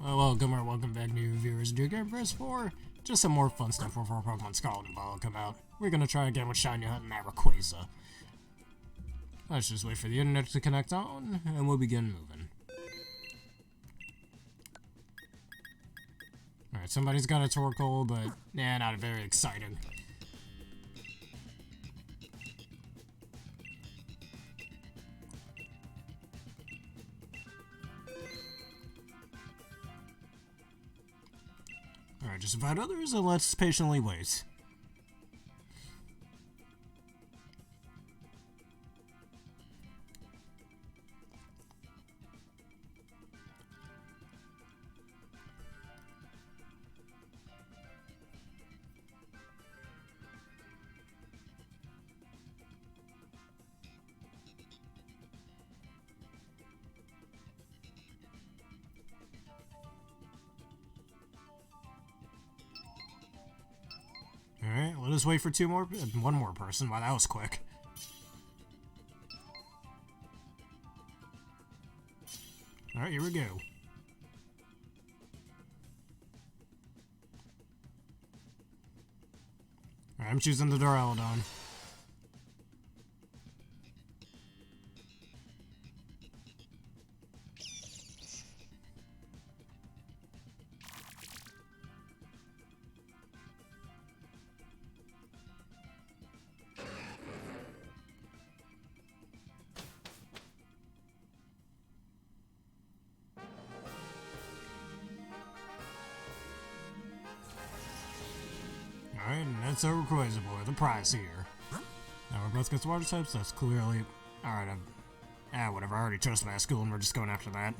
Welcome or welcome back, new viewers. Do again, press 4. Just some more fun stuff before Pokemon Scarlet and Violet come out. We're gonna try again with Shiny Hunt and Rayquaza. Let's just wait for the internet to connect on, and we'll begin moving. Alright, somebody's got a Torkoal, but not very exciting. Alright, just invite others and let's patiently wait. Alright, let us wait for one more person. Wow, that was quick. Alright, here we go. Alright, I'm choosing the Duraludon. Alright, and that's our Rayquaza boy, the prize here. Now we're both against water types, that's clearly... Alright, whatever, I already chose my school and we're just going after that.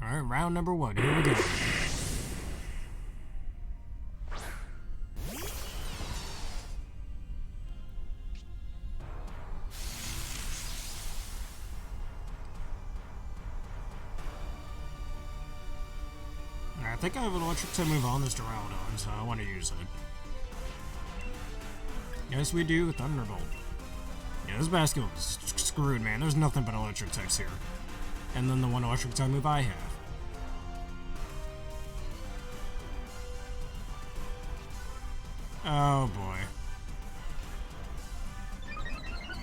Alright, round number 1, here we go. I think I have an electric type move on this Duraludon, so I want to use it. Yes, we do, Thunderbolt. Yeah, this basket is screwed, man. There's nothing but electric types here. And then the one electric type move I have. Oh boy.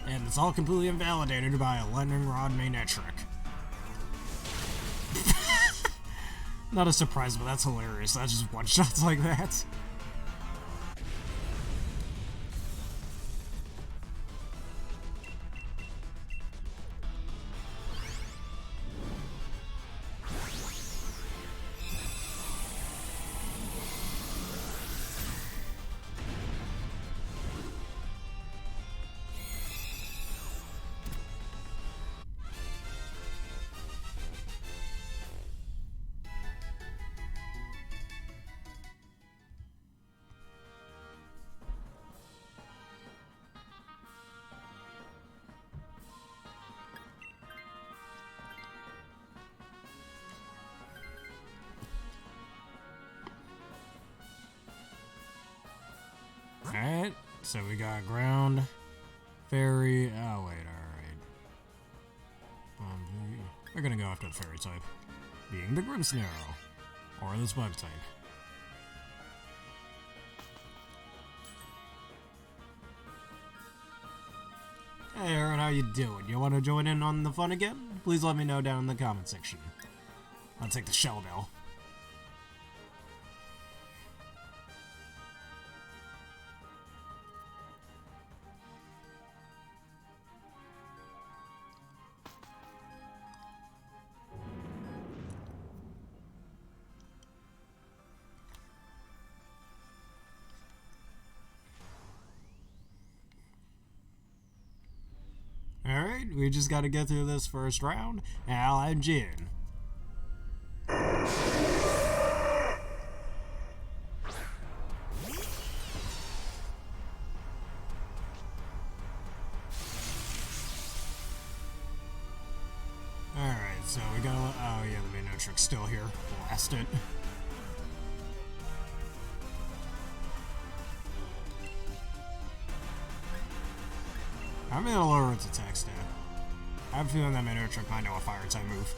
And it's all completely invalidated by a Lightning Rod Manectric. Not a surprise, but that's hilarious. That's just one-shots like that. Alright, so we got ground, fairy, oh wait, alright. We're gonna go after the fairy type, being the Grimmsnarl, or this bug type. Hey Aaron, how you doing? You wanna join in on the fun again? Please let me know down in the comment section. I'll take the shell bell. Alright, we just gotta get through this first round. Al and Jin. So we gotta. Oh yeah, the main trick's still here. Blast it. I'm gonna lower its attack stat. I have a feeling that main trick might know a fire type move.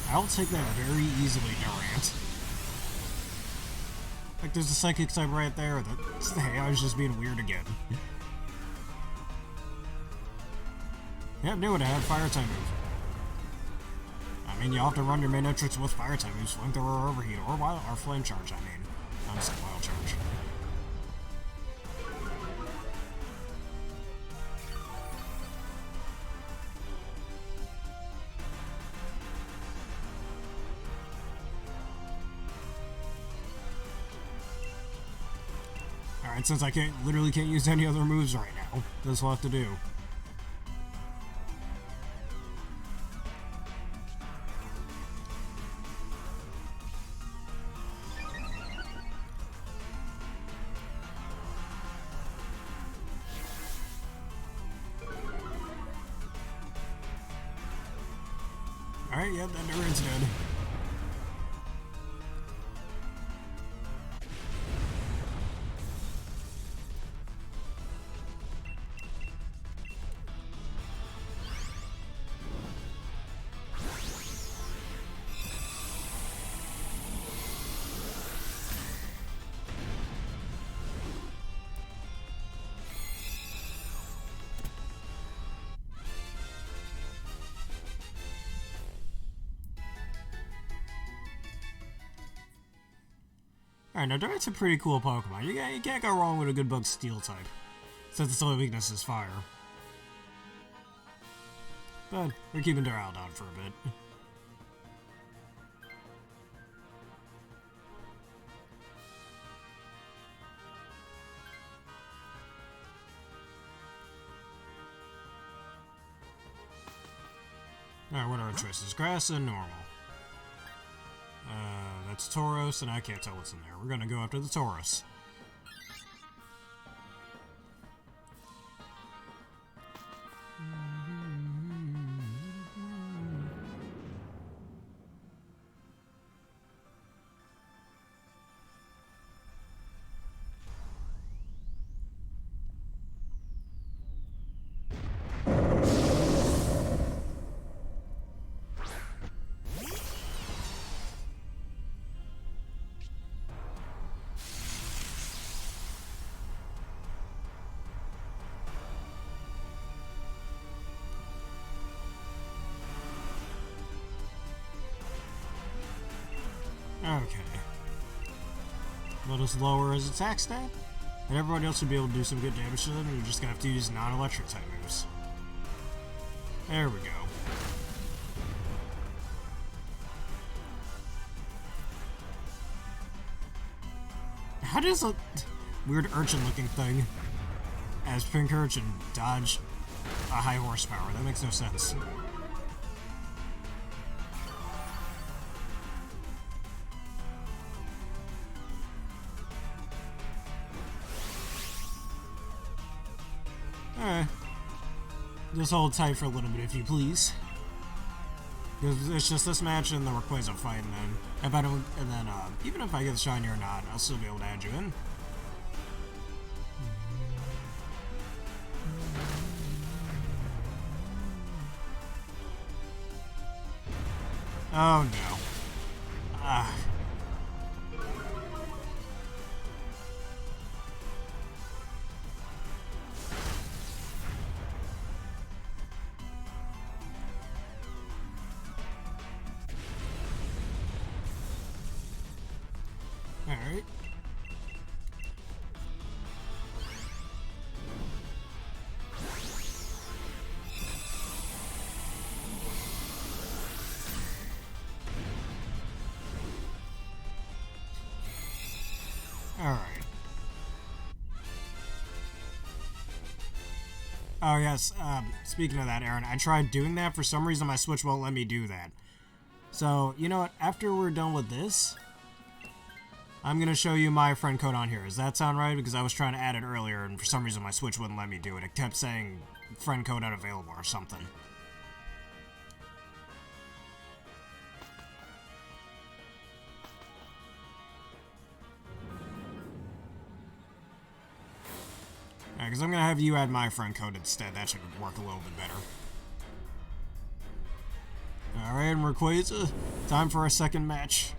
I'll take that very easily, Durant. Like, there's a psychic type right there. Hey, I was just being weird again. Yeah, knew it. I had fire type move. I mean, you have to run your main entrance with fire type moves, flamethrower or overheat, or flame charge. I mean, I'm saying wild charge. Alright, since I literally can't use any other moves right now, this will have to do. Alright, yep, that Durant's dead. Alright, now Durant's a pretty cool Pokemon. You can't go wrong with a good bug steel type, since its only weakness is fire. But we're keeping Durant down for a bit. Alright, what are our choices? Grass and normal. That's Tauros, and I can't tell what's in there. We're gonna go after the Tauros. Okay. Let us lower his attack stat, and everybody else should be able to do some good damage to them. You're just gonna have to use non-electric type moves. There we go. How does a weird urchin-looking thing as Pink Urchin dodge a high horsepower? That makes no sense. Alright. Just hold tight for a little bit if you please. Because it's just this match and the Rayquaza fight, and then even if I get the shiny or not, I'll still be able to add you in. Oh no. Ah. Alright. Alright. Oh, yes, speaking of that, Aaron, I tried doing that. For some reason, my Switch won't let me do that. So, you know what? After we're done with this, I'm going to show you my friend code on here. Does that sound right? Because I was trying to add it earlier, and for some reason, my Switch wouldn't let me do it. It kept saying friend code unavailable or something. Because I'm going to have you add my friend code instead. That should work a little bit better. Alright, Rayquaza, time for our second match.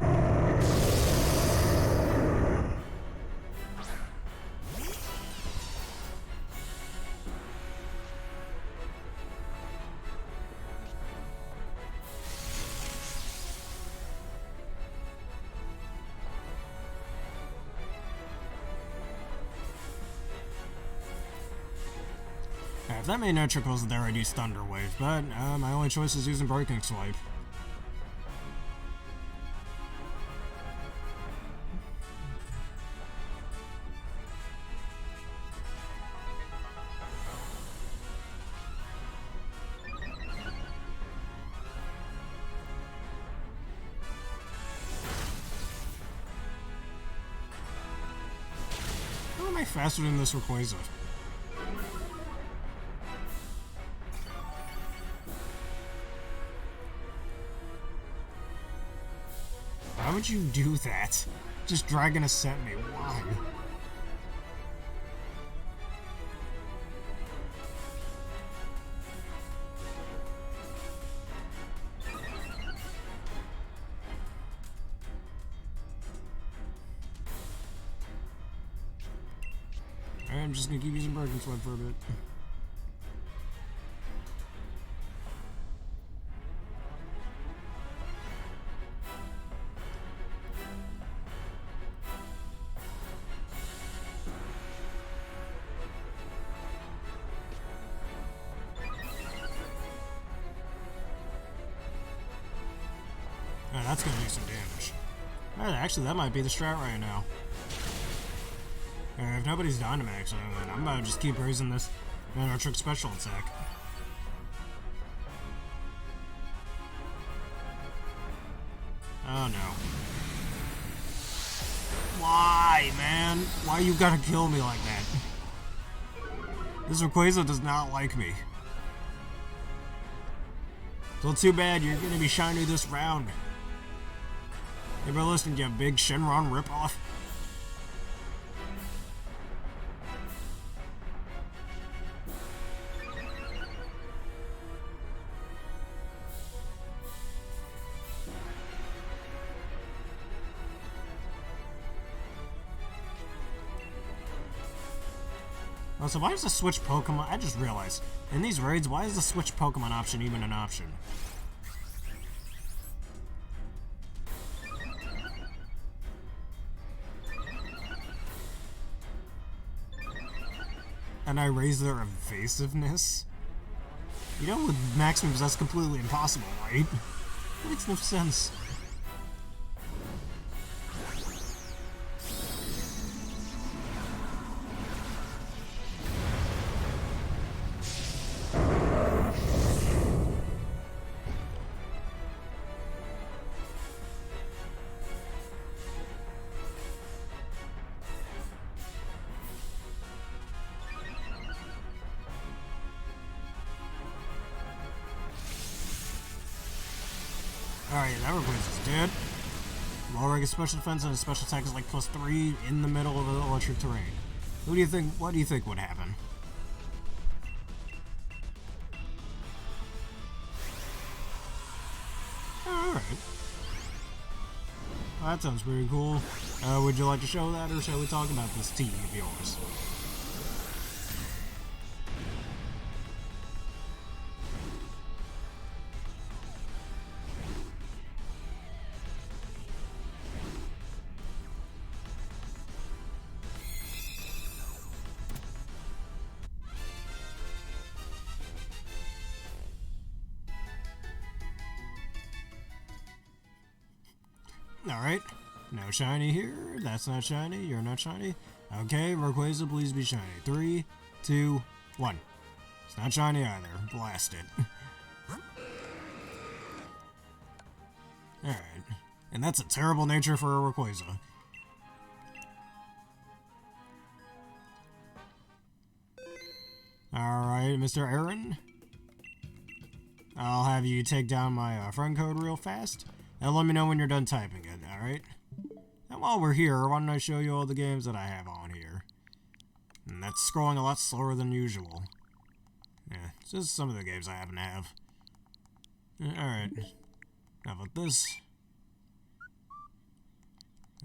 If that main Nitric wasn't there, I'd use Thunder Wave, but my only choice is using Breaking Swipe. How am I faster than this Rayquaza? Why would you do that? Just dragging a set me. Why? Alright, I'm just gonna keep using Breaking Swipe for a bit. Oh, that's gonna do some damage. Alright, actually, that might be the strat right now. If nobody's Dynamax, then I'm about to just keep raising this Trick special attack. Oh no. Why, man? Why you gotta kill me like that? This Rayquaza does not like me. So too bad you're gonna be shiny this round. You ever listening to a big Shenron ripoff? Also, why is the switch Pokemon? I just realized, in these raids, why is the switch Pokemon option even an option? And I raise their evasiveness? You know, with max moves, that's completely impossible, right? It makes no sense. Alright, that Rayquaza's dead. Lowering his special defense and his special attack is like +3 in the middle of the electric terrain. What do you think would happen? Alright. Well, that sounds pretty cool. Would you like to show that, or shall we talk about this team of yours? Alright, no shiny here, that's not shiny, you're not shiny. Okay, Rayquaza, please be shiny. 3, 2, 1. It's not shiny either. Blast it. Alright. And that's a terrible nature for a Rayquaza. Alright, Mr. Aaron. I'll have you take down my friend code real fast. And let me know when you're done typing it, alright? And while we're here, why don't I show you all the games that I have on here? And that's scrolling a lot slower than usual. Yeah, it's just some of the games I happen to have. Alright. How about this?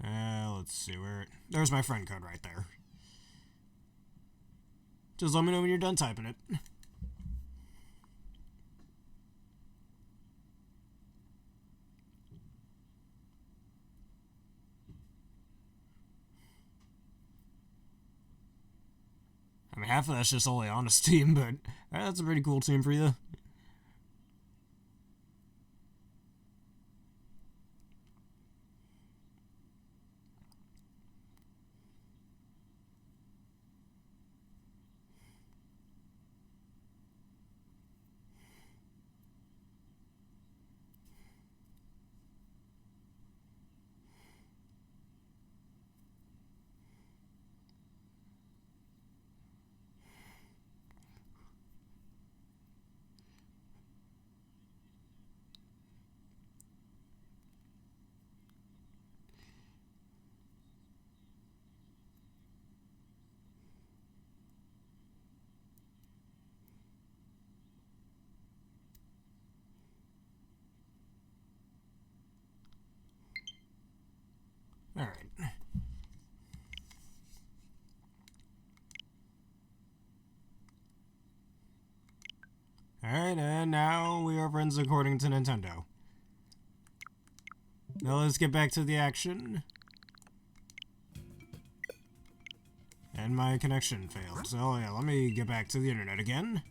Let's see where... There's my friend code right there. Just let me know when you're done typing it. I mean, half of that's just only on a Steam, but that's a pretty cool team for you. Alright. Alright, and now we are friends according to Nintendo. Now let's get back to the action. And my connection failed, so yeah, let me get back to the internet again.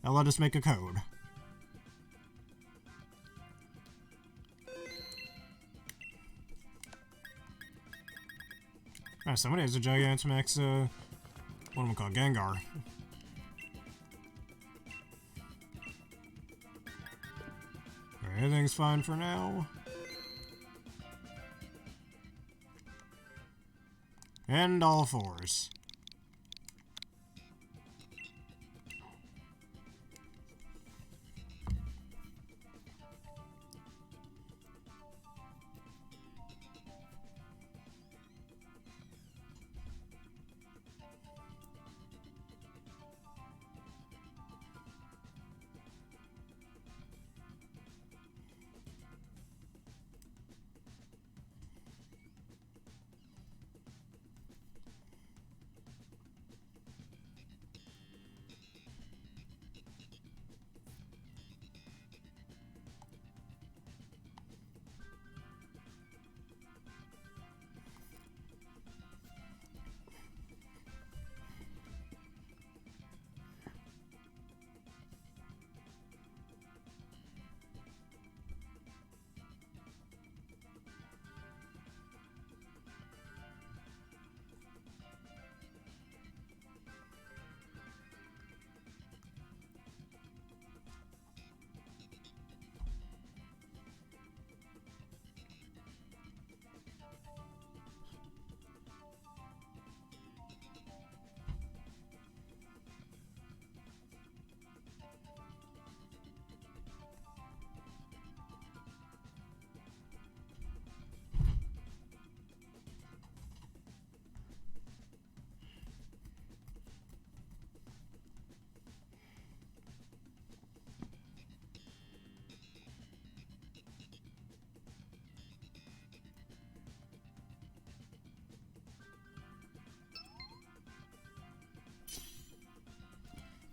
Now let us make a code. Alright, somebody has a Gigantamax, what am I called? Gengar. Everything's fine for now. And all fours.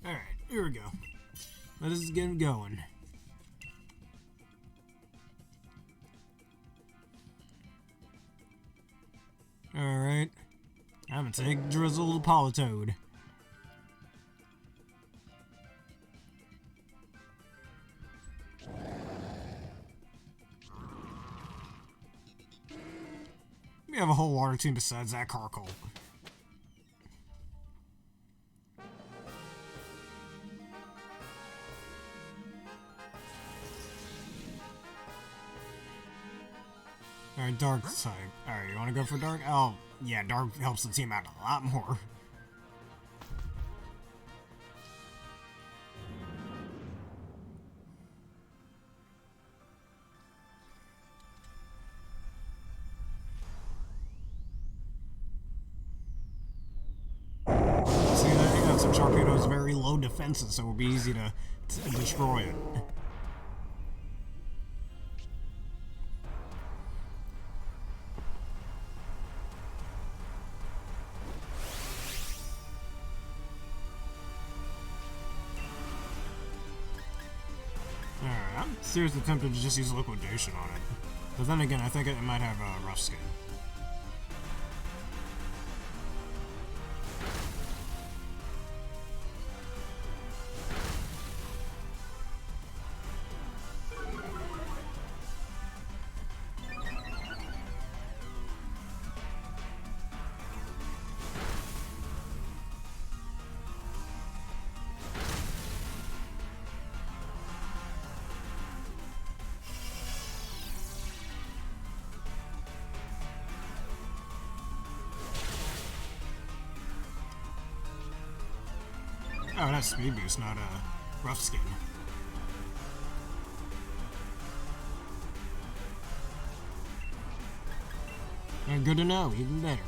Alright, here we go. Let us get going. Alright. I'm gonna take Drizzled Politoed. We have a whole water team besides that Carkol. Alright, dark type. Alright, you wanna go for dark? Oh, yeah, dark helps the team out a lot more. See, that got some Sharpedo's very low defenses, so it would be easy to destroy it. Alright, I'm seriously tempted to just use liquidation on it. But then again, I think it might have a rough skin. Oh, that's speed boost, not a rough skin. Good to know, even better.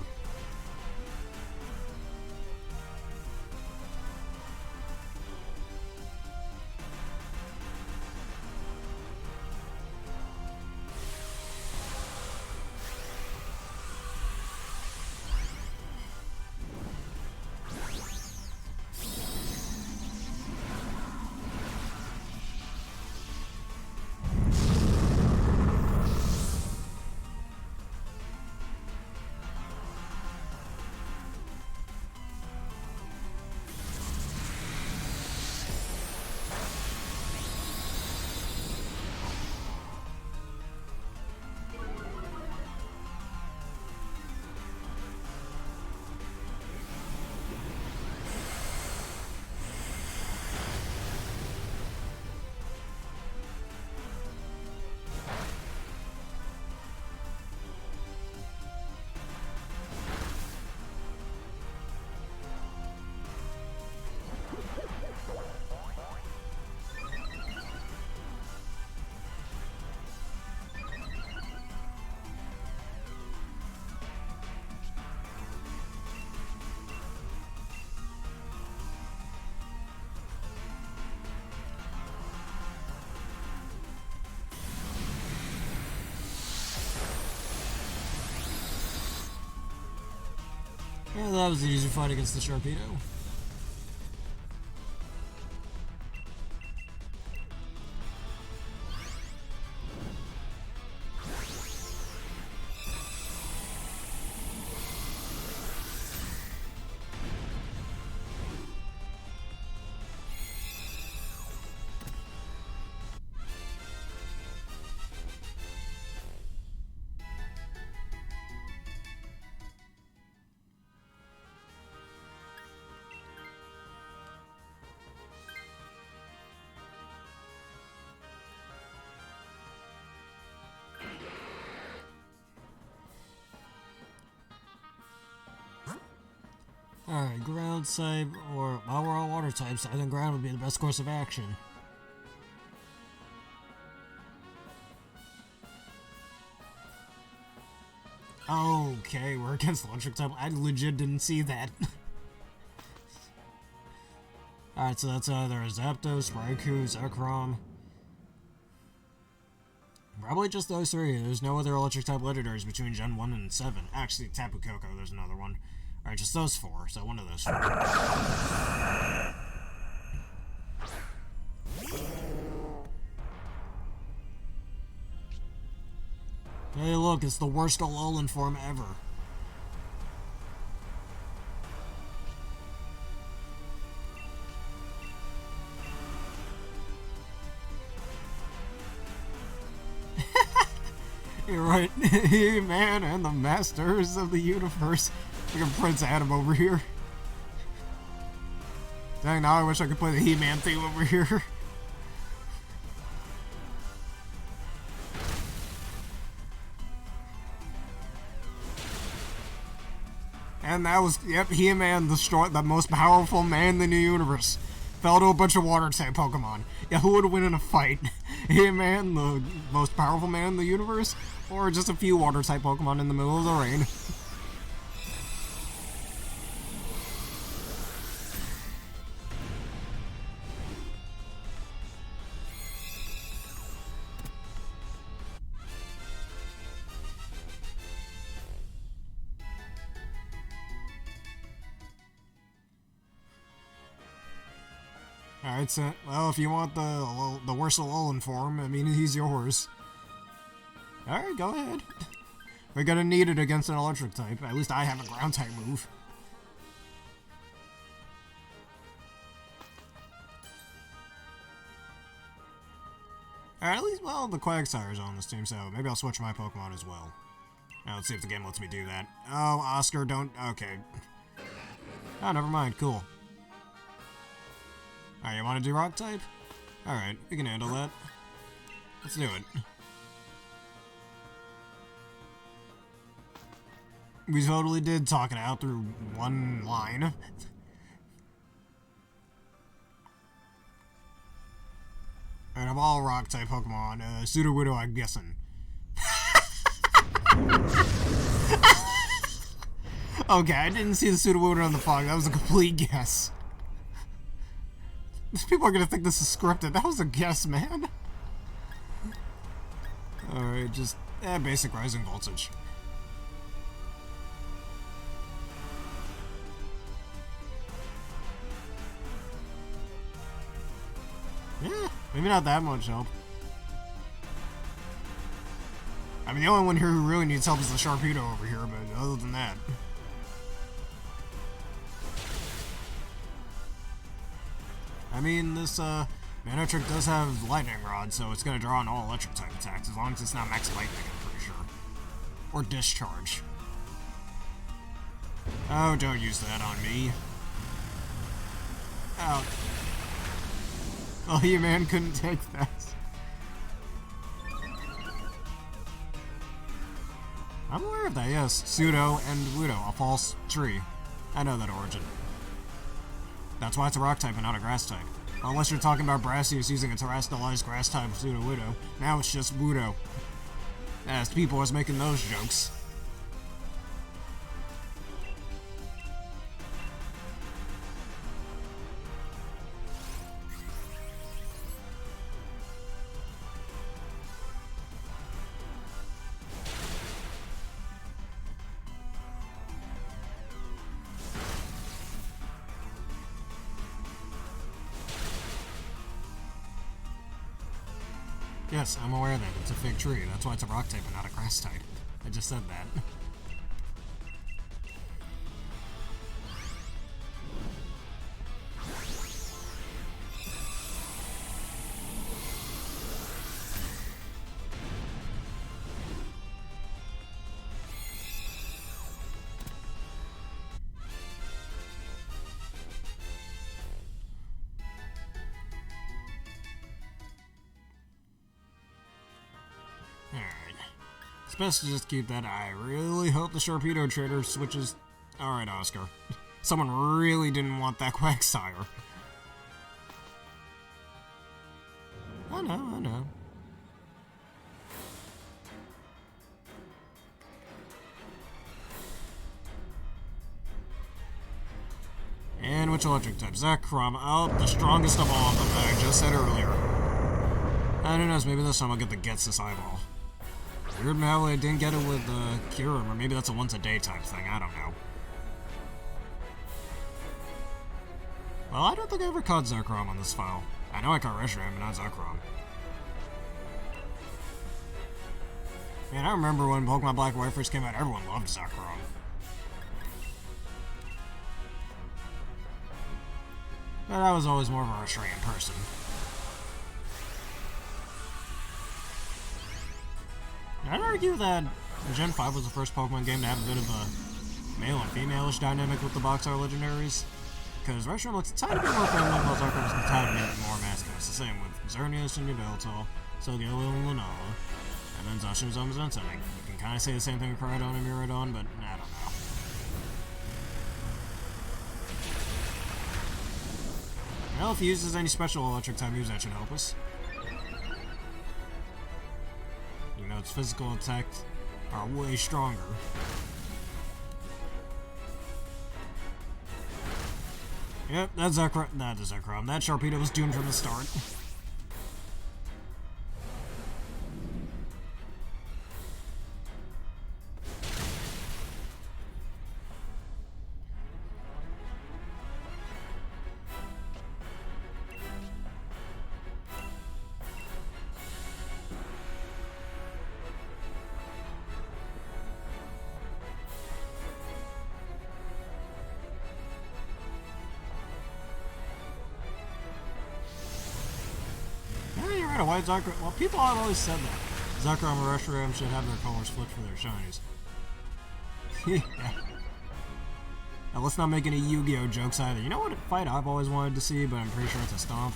Yeah, that was an easy fight against the Sharpedo. Alright, ground type, or while we're all water types, I think ground would be the best course of action. Okay, we're against electric type. I legit didn't see that. Alright, so that's either a Zapdos, Raikou, Zekrom. Probably just those three. There's no other electric type legendaries between Gen 1 and 7. Actually, Tapu Koko, there's another one. Alright, just those four, so one of those four. Hey look, it's the worst Alolan form ever. You're right, He-Man and the Masters of the Universe. Look at Prince Adam over here. Dang, now I wish I could play the He-Man theme over here. And that was, yep, He-Man destroyed the most powerful man in the universe. Fell to a bunch of water-type Pokemon. Yeah, who would win in a fight? He-Man, the most powerful man in the universe? Or just a few water-type Pokemon in the middle of the rain? Alright, so, well, if you want the worst Alolan form, I mean, he's yours. Alright, go ahead. We're gonna need it against an electric type. At least I have a ground type move. Alright, at least, well, the Quagsire's on this team, so maybe I'll switch my Pokemon as well. Now, let's see if the game lets me do that. Oh, Oscar, don't... Okay. Oh, never mind. Cool. Alright, you want to do Rock type? Alright, we can handle that. Let's do it. We totally did talk it out through one line. And of all Rock type Pokemon, Sudowoodo, I'm guessing. Okay, I didn't see the Sudowoodo on the fog. That was a complete guess. People are gonna think this is scripted. That was a guess, man. Alright, just basic rising voltage. Yeah, maybe not that much help. I mean, the only one here who really needs help is the Sharpedo over here, but other than that... I mean, this, Manectric does have Lightning Rod, so it's gonna draw on all electric type attacks, as long as it's not Max Lightning, I'm pretty sure. Or Discharge. Oh, don't use that on me. Ow. Oh, He-Man couldn't take that. I'm aware of that, yes. Pseudo and Ludo, a false tree. I know that origin. That's why it's a rock type and not a grass type. Unless you're talking about Brassius using a terrestrialized grass type of Sudowoodo. Now it's just Wudo. As people was making those jokes. Yes, I'm aware that it's a fig tree. That's why it's a rock type and not a grass type. I just said that. It's best to just keep that. I really hope the Sharpedo trader switches. Alright, Oscar. Someone really didn't want that Quagsire. I know. And which electric type? Zekrom. Oh, the strongest of all of them that I just said earlier. And who knows, maybe this time I'll get the Gets this eyeball. Weird how I didn't get it with Kyurem, or maybe that's a once-a-day type thing, I don't know. Well, I don't think I ever caught Zekrom on this file. I know I caught Reshiram, but not Zekrom. Man, I remember when Pokemon Black and White first came out, everyone loved Zekrom. But I was always more of a Reshiram person. I'd argue that Gen 5 was the first Pokemon game to have a bit of a male and female-ish dynamic with the box art legendaries. Because Reshiram looks a tiny bit more feminine, while Zekrom is a tiny bit more masculine. It's the same with Xerneas and Yveltal, Solgaleo and Lunala, and then Zacian, Zamazenta. You can kind of say the same thing with Caridon and Miraidon, but I don't know. Well, if he uses any special electric type moves, that should help us. You know, its physical attacks are way stronger. Yep, that's Zekrom. That is Zekrom. That Sharpedo was doomed from the start. A white Zekrom. Well, people have always said that Zekrom and Reshiram should have their colors flipped for their shinies. Yeah. Now, let's not make any Yu-Gi-Oh jokes either. You know what fight I've always wanted to see, but I'm pretty sure it's a stomp?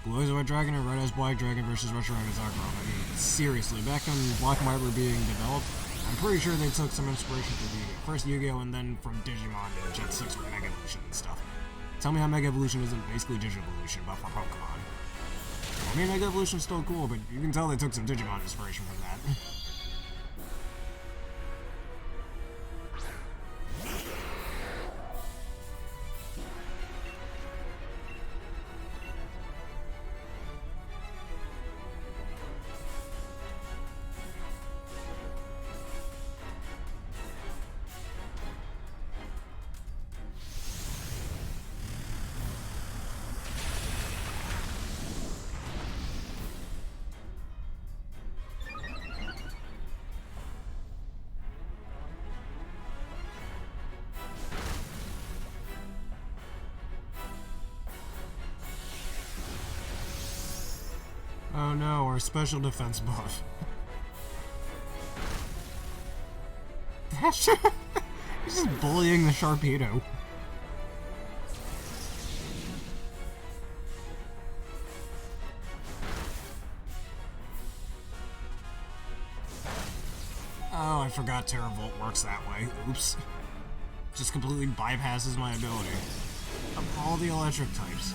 Blue Eyes White Dragon and Red Eyes Black Dragon versus Reshiram and Zekrom. I mean, seriously, back when Black and White were being developed, I'm pretty sure they took some inspiration from Yu-Gi-Oh. First Yu-Gi-Oh and then from Digimon and Gen 6 with Mega Evolution and stuff. Tell me how Mega Evolution isn't basically Digivolution, but for Pokemon. I mean, Mega Evolution's still cool, but you can tell they took some Digimon inspiration from that. Oh no, our special defense buff. That's he's just bullying the Sharpedo. Oh, I forgot Terravolt works that way. Oops. Just completely bypasses my ability. Of all the electric types.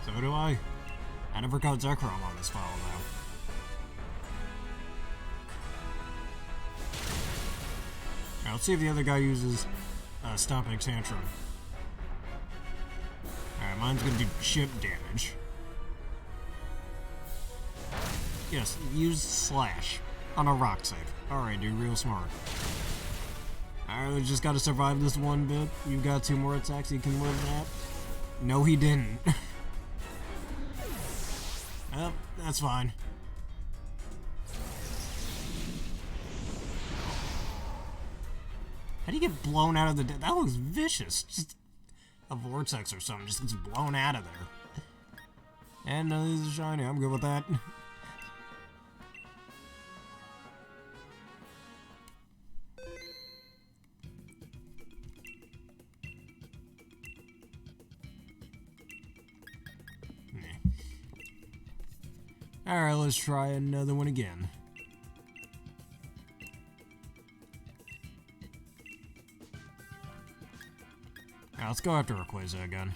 So do I. I never got Zekrom on this file though. Alright, let's see if the other guy uses Stomping Tantrum. Alright, mine's gonna do chip damage. Yes, use Slash on a rock type. Alright, dude, real smart. Alright, we just gotta survive this one bit. You've got 2 more attacks, you can live that. No, he didn't. Well, that's fine. How do you get blown out of the... That looks vicious. Just a vortex or something just gets blown out of there. And this is shiny. I'm good with that. Alright, let's try another one again. Now let's go after Rayquaza again.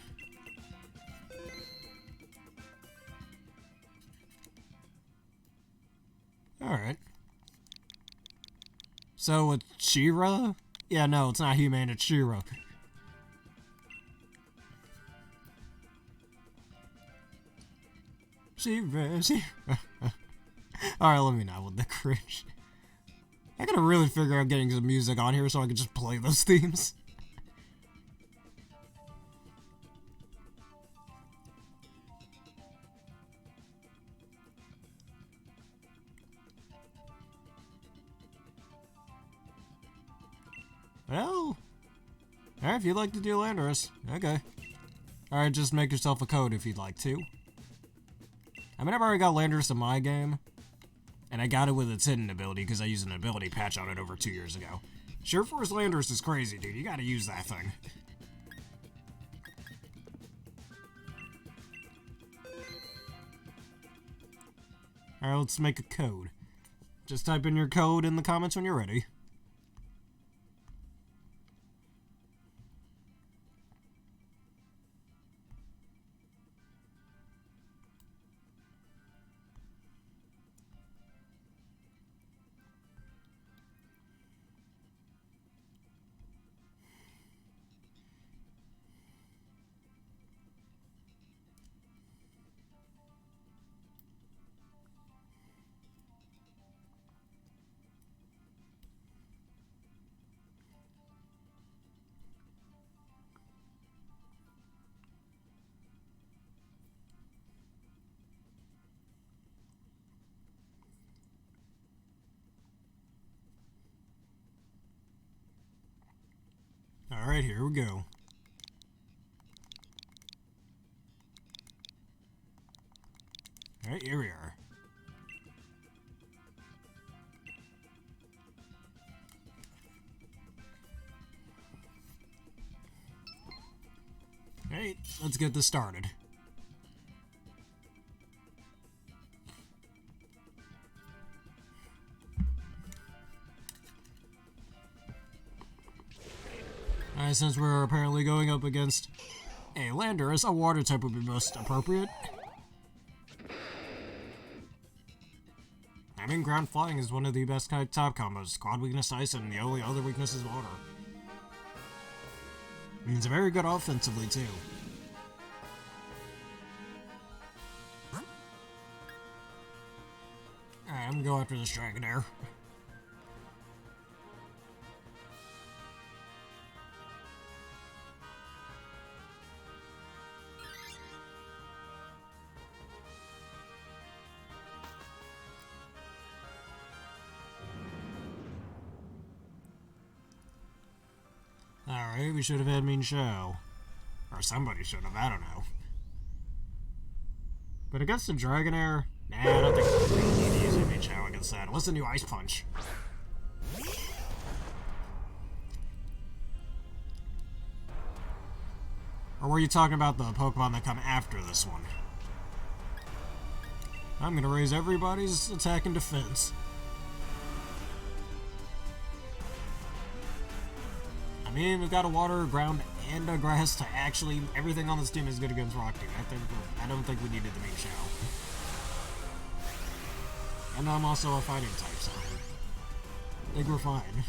Alright. So it's She-Ra? Yeah, no, it's not He-Man, it's She-Ra. She-Ra. Alright, let me not with the cringe. I gotta really figure out getting some music on here so I can just play those themes. Well, alright, if you'd like to do Landorus, okay. Alright, just make yourself a code if you'd like to. I mean, I've already got Landorus in my game, and I got it with its hidden ability because I used an ability patch on it over 2 years ago. Sheer Force Landorus is crazy, dude. You gotta use that thing. Alright, let's make a code. Just type in your code in the comments when you're ready. Alright, here we go. Alright, here we are. Alright, let's get this started. Alright, since we're apparently going up against a Landorus, a water type would be most appropriate. I mean, ground flying is one of the best kind of top combos. Squad weakness ice, and the only other weakness is water. And it's very good offensively, too. Alright, I'm gonna go after this Dragonair. Alright, we should have had Mean Shao. Or somebody should have, I don't know. But against the Dragonair, nah, I don't think we really need to use a Mean Shao against that. What's the new Ice Punch? Or were you talking about the Pokemon that come after this one? I'm gonna raise everybody's attack and defense. I mean, we've got a water, ground, and a grass to actually... Everything on this team is good against Rock Team. I don't think we needed the Mean Shao. And I'm also a fighting type, so... I think we're fine.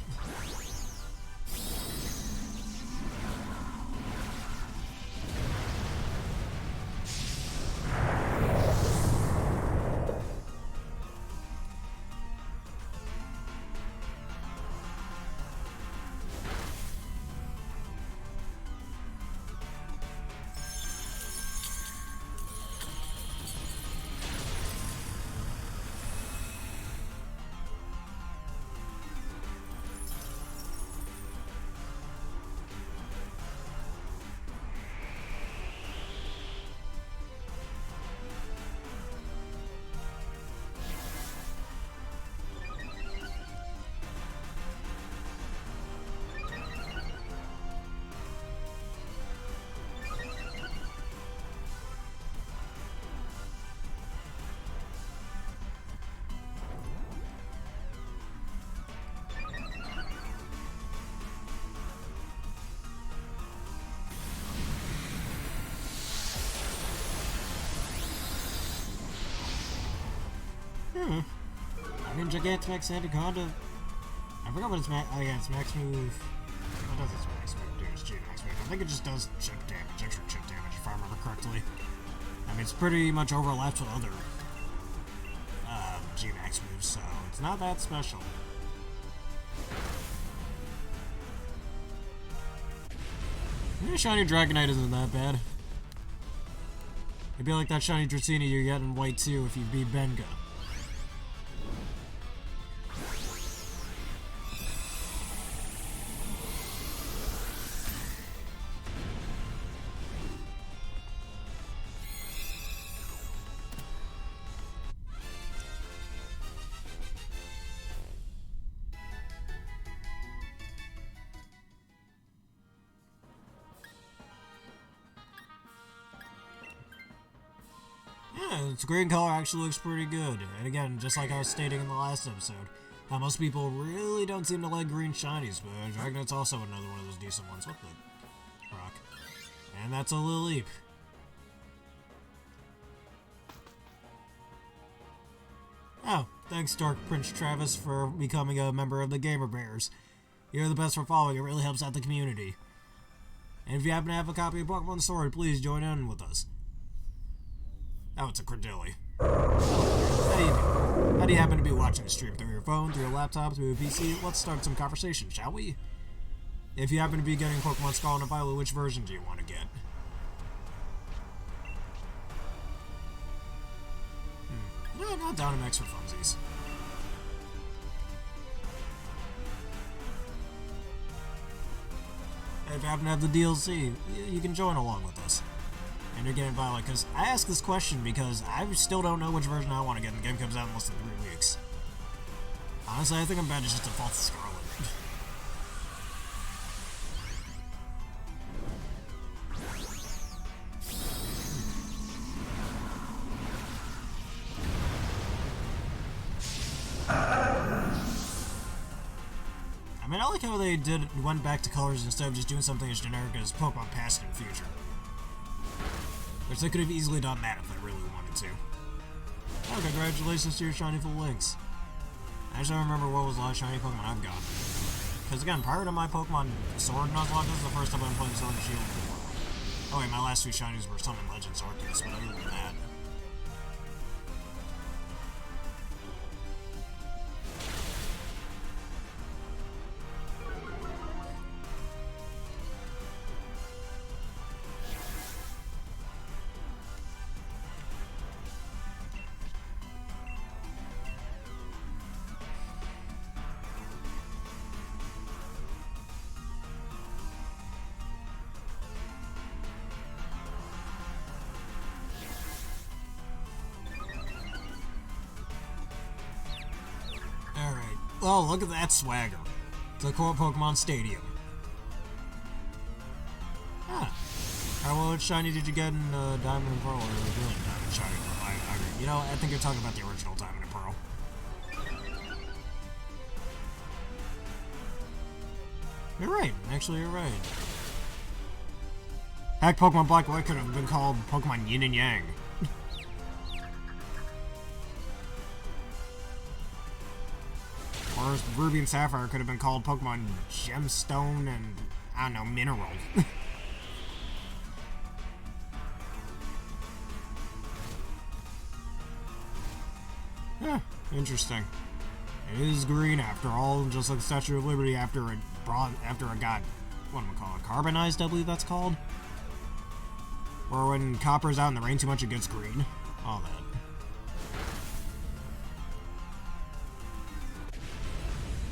I mean, Gigantamax Anaconda. I forgot what its max. Oh yeah, its max move. What does its max move do? It's G-Max move. I think it just does chip damage, extra chip damage, if I remember correctly. I mean, it's pretty much overlaps with other G-Max moves, so it's not that special. Maybe Shiny Dragonite isn't that bad. It'd be like that Shiny Dratini you get in White 2 if you beat Benga. Yeah, its green color actually looks pretty good. And again, just like I was stating in the last episode, most people really don't seem to like green shinies, but Dragonite's also another one of those decent ones. What the rock? And that's a Lilip. Oh, thanks Dark Prince Travis for becoming a member of the Gamer Bears. You're the best for following, it really helps out the community. And if you happen to have a copy of Pokemon Sword, please join in with us. Oh, it's a Credilli. How do you happen to be watching the stream? Through your phone, through your laptop, through a PC? Let's start some conversation, shall we? If you happen to be getting Pokemon Scarlet and Violet, which version do you want to get? No, not Dynamax for funsies. if you happen to have the DLC, you can join along with us. And you're getting Violet, because I ask this question because I still don't know which version I want to get, and the game comes out in less than 3 weeks. Honestly, I think I'm bad to just default to Scarlet. I mean, I like how they went back to colors instead of just doing something as generic as Pokemon Past and Future. Which they could have easily done that if they really wanted to. Oh, congratulations to your shiny full links. I just don't remember what was the last shiny Pokemon I've got. Because again, prior to my Pokemon Sword Nuzlocke, this is the first time I'm playing Sword and Shield. Oh wait, my last 2 shinies were Summon Legends Arceus, but other than that. Oh, look at that swagger. To quote Pokemon Stadium. Huh. Alright, well, which shiny did you get in Diamond and Pearl, or Brilliant Diamond shiny? You know, I think you're talking about the original Diamond and Pearl. You're right. Actually, you're right. Heck, Pokemon Black and White could have been called Pokemon Yin and Yang. Or Ruby and Sapphire could have been called Pokemon Gemstone and, I don't know, Mineral. Yeah, interesting. It is green after all, just like the Statue of Liberty after it got, what am I calling it, carbonized, I believe that's called? Or when copper's out in the rain too much, it gets green. All that.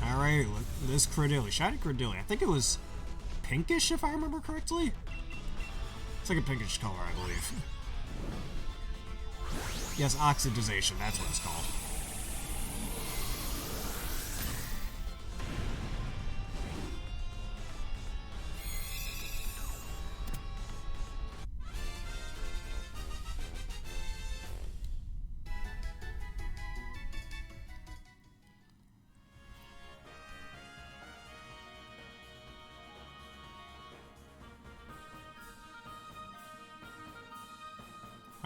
Alright, look, this Credilli. Shiny Credilli. I think it was pinkish, if I remember correctly. It's like a pinkish color, I believe. Yes, oxidization, that's what it's called.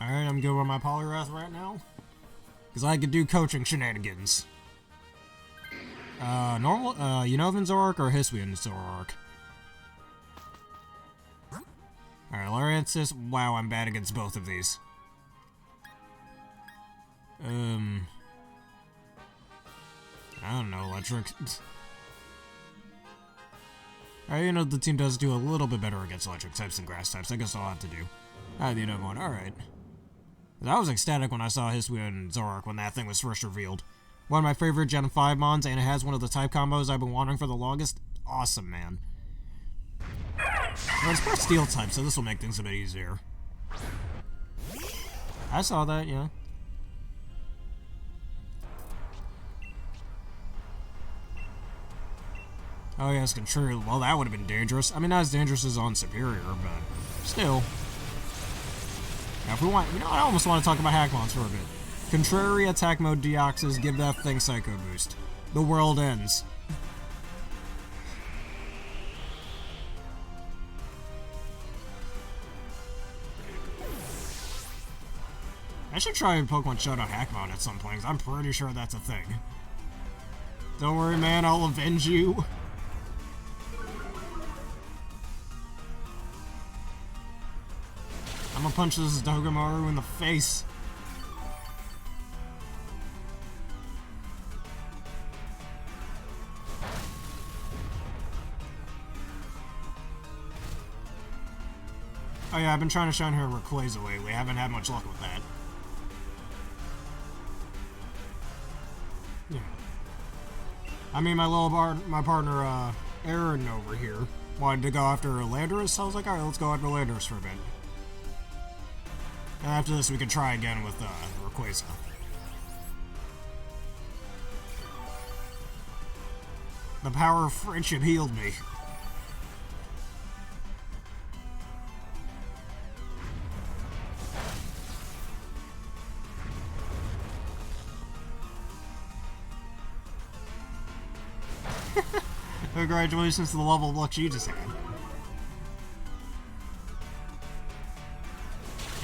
Alright, I'm good with my Poliwrath right now. Because I could do coaching shenanigans. Normal, Unova Zoroark or Hisuian Zoroark? Alright, Lariansis. Wow, I'm bad against both of these. I don't know, Electric. Alright, you know, the team does do a little bit better against electric types and grass types. I guess I'll have to do. Alright, the Unova one. Alright. I was ecstatic when I saw Hisuian Zoroark when that thing was first revealed. One of my favorite Gen 5 mons, and it has one of the type combos I've been wanting for the longest. Awesome, man. Well, it's part steel type, so this will make things a bit easier. I saw that, yeah. Oh yes, Contrary. Well, that would have been dangerous. I mean, not as dangerous as on Superior, but still. Now, if we want, you know, I almost want to talk about Hackmons for a bit. Contrary attack mode Deoxys, give that thing Psycho Boost. The world ends. I should try Pokemon Showdown Hackmon at some point, because I'm pretty sure that's a thing. Don't worry, man, I'll avenge you. I'm gonna punch this Dogamaru in the face. Oh yeah, I've been trying to shine her Rayquaza lately. I haven't had much luck with that. Yeah. I mean, my partner, Aaron over here. wanted to go after Landorus, so I was like, alright, let's go after Landorus for a bit. And after this, we can try again with Rayquaza. The power of friendship healed me. Congratulations to the level of luck she just had.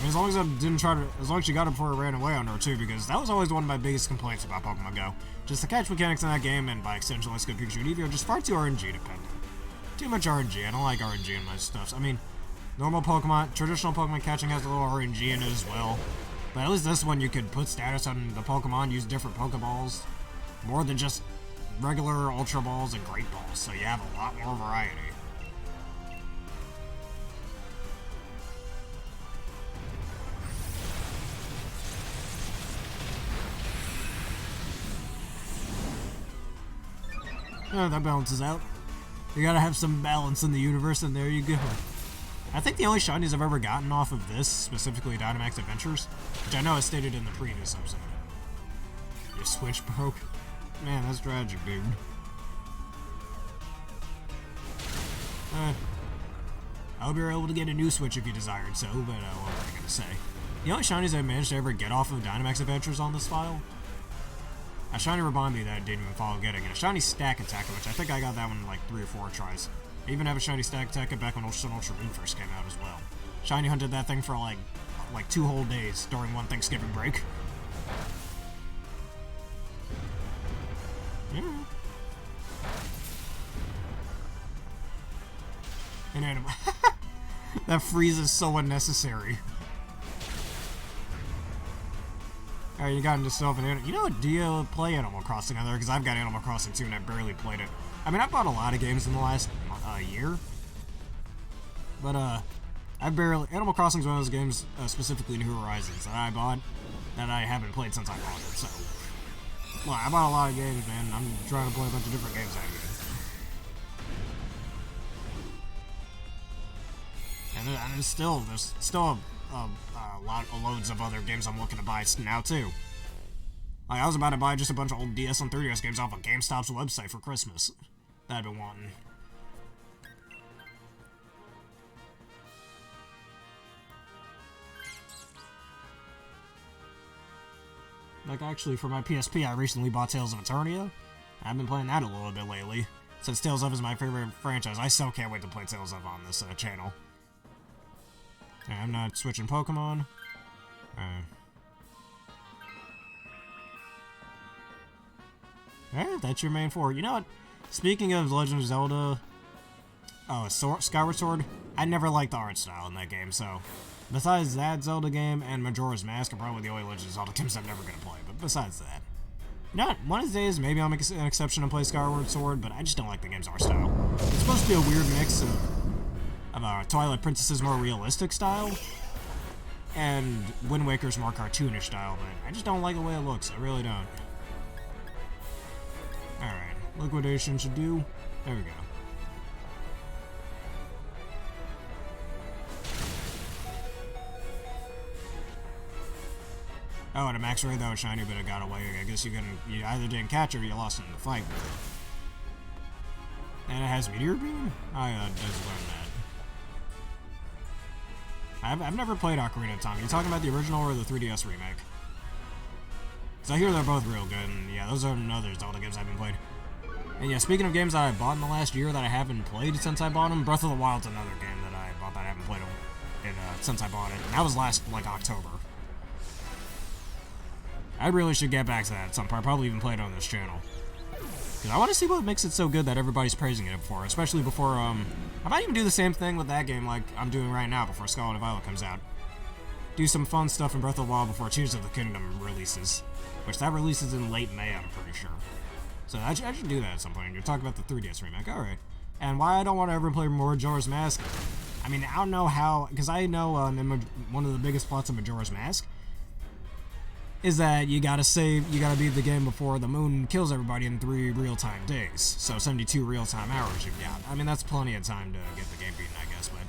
As long as I didn't try to, as long as she got it before I ran away on her too, because that was always one of my biggest complaints about Pokemon Go. Just the catch mechanics in that game, and by extension Let's Go Pikachu and Eevee, are just far too RNG dependent. Too much RNG. I don't like RNG in my stuff. I mean, normal Pokemon, traditional Pokemon catching has a little RNG in it as well. But at least this one you could put status on the Pokemon, use different Pokeballs, more than just regular Ultra Balls and Great Balls, so you have a lot more variety. Oh, that balances out. You gotta have some balance in the universe, and there you go. I think the only shinies I've ever gotten off of this, specifically Dynamax Adventures, which I know I stated in the previous episode. Your Switch broke? Man, that's tragic, dude. I hope you're able to get a new Switch if you desired so, but what was I gonna say? The only shinies I managed to ever get off of Dynamax Adventures on this file, a shiny Rabombi that I didn't even follow getting, and a shiny Stack Attacker, which I think I got that one in like 3 or 4 tries. I even have a shiny Stack Attacker back when Ultra Moon first came out as well. Shiny hunted that thing for like 2 whole days during one Thanksgiving break. Yeah. An animal. That freeze is so unnecessary. Alright, you got into stuff and animal. You know what? Do you play Animal Crossing on there? Because I've got Animal Crossing too, and I barely played it. I mean, I bought a lot of games in the last year, but Animal Crossing is one of those games, specifically New Horizons, that I bought that I haven't played since I bought it. So, well, I bought a lot of games, man. I'm trying to play a bunch of different games out here. And there's still loads of other games I'm looking to buy now too. Like, I was about to buy just a bunch of old DS and 3DS games off of GameStop's website for Christmas that I've been wanting. Like, actually, for my PSP, I recently bought Tales of Eternia. I've been playing that a little bit lately. Since Tales of is my favorite franchise, I still can't wait to play Tales of on this channel. Okay, I'm not switching Pokemon. Alright, that's your main 4. You know what? Speaking of Legend of Zelda... Skyward Sword, I never liked the art style in that game, so... Besides that Zelda game and Majora's Mask are probably the only Legend of Zelda games I'm never going to play, but besides that... You know what? One of these days, maybe I'll make an exception and play Skyward Sword, but I just don't like the game's art style. It's supposed to be a weird mix of Twilight Princess's more realistic style, and Wind Waker's more cartoonish style, but I just don't like the way it looks. I really don't. Alright, liquidation should do. There we go. Oh, and a max raid that was shiny, but it got away. I guess you either didn't catch it or you lost it in the fight. And it has Meteor Beam? I just learned that. I've never played Ocarina of Time. Are you talking about the original or the 3DS remake? So I hear they're both real good, and yeah, those are another Zelda games I haven't played. And yeah, speaking of games that I bought in the last year that I haven't played since I bought them, Breath of the Wild's another game that I bought that I haven't played since I bought it. And that was last, like, October. I really should get back to that at some point. I'll probably even play it on this channel. Because I want to see what makes it so good that everybody's praising it for, especially before, I might even do the same thing with that game like I'm doing right now before Scarlet and Violet comes out. Do some fun stuff in Breath of the Wild before Tears of the Kingdom releases. Which that releases in late May, I'm pretty sure. So I should do that at some point. You're talking about the 3DS remake, alright. And why I don't want to ever play Majora's Mask, I mean, I don't know how, because I know one of the biggest plots of Majora's Mask is that you gotta beat the game before the moon kills everybody in 3 real-time days. So 72 real-time hours you've got. I mean, that's plenty of time to get the game beaten, I guess, but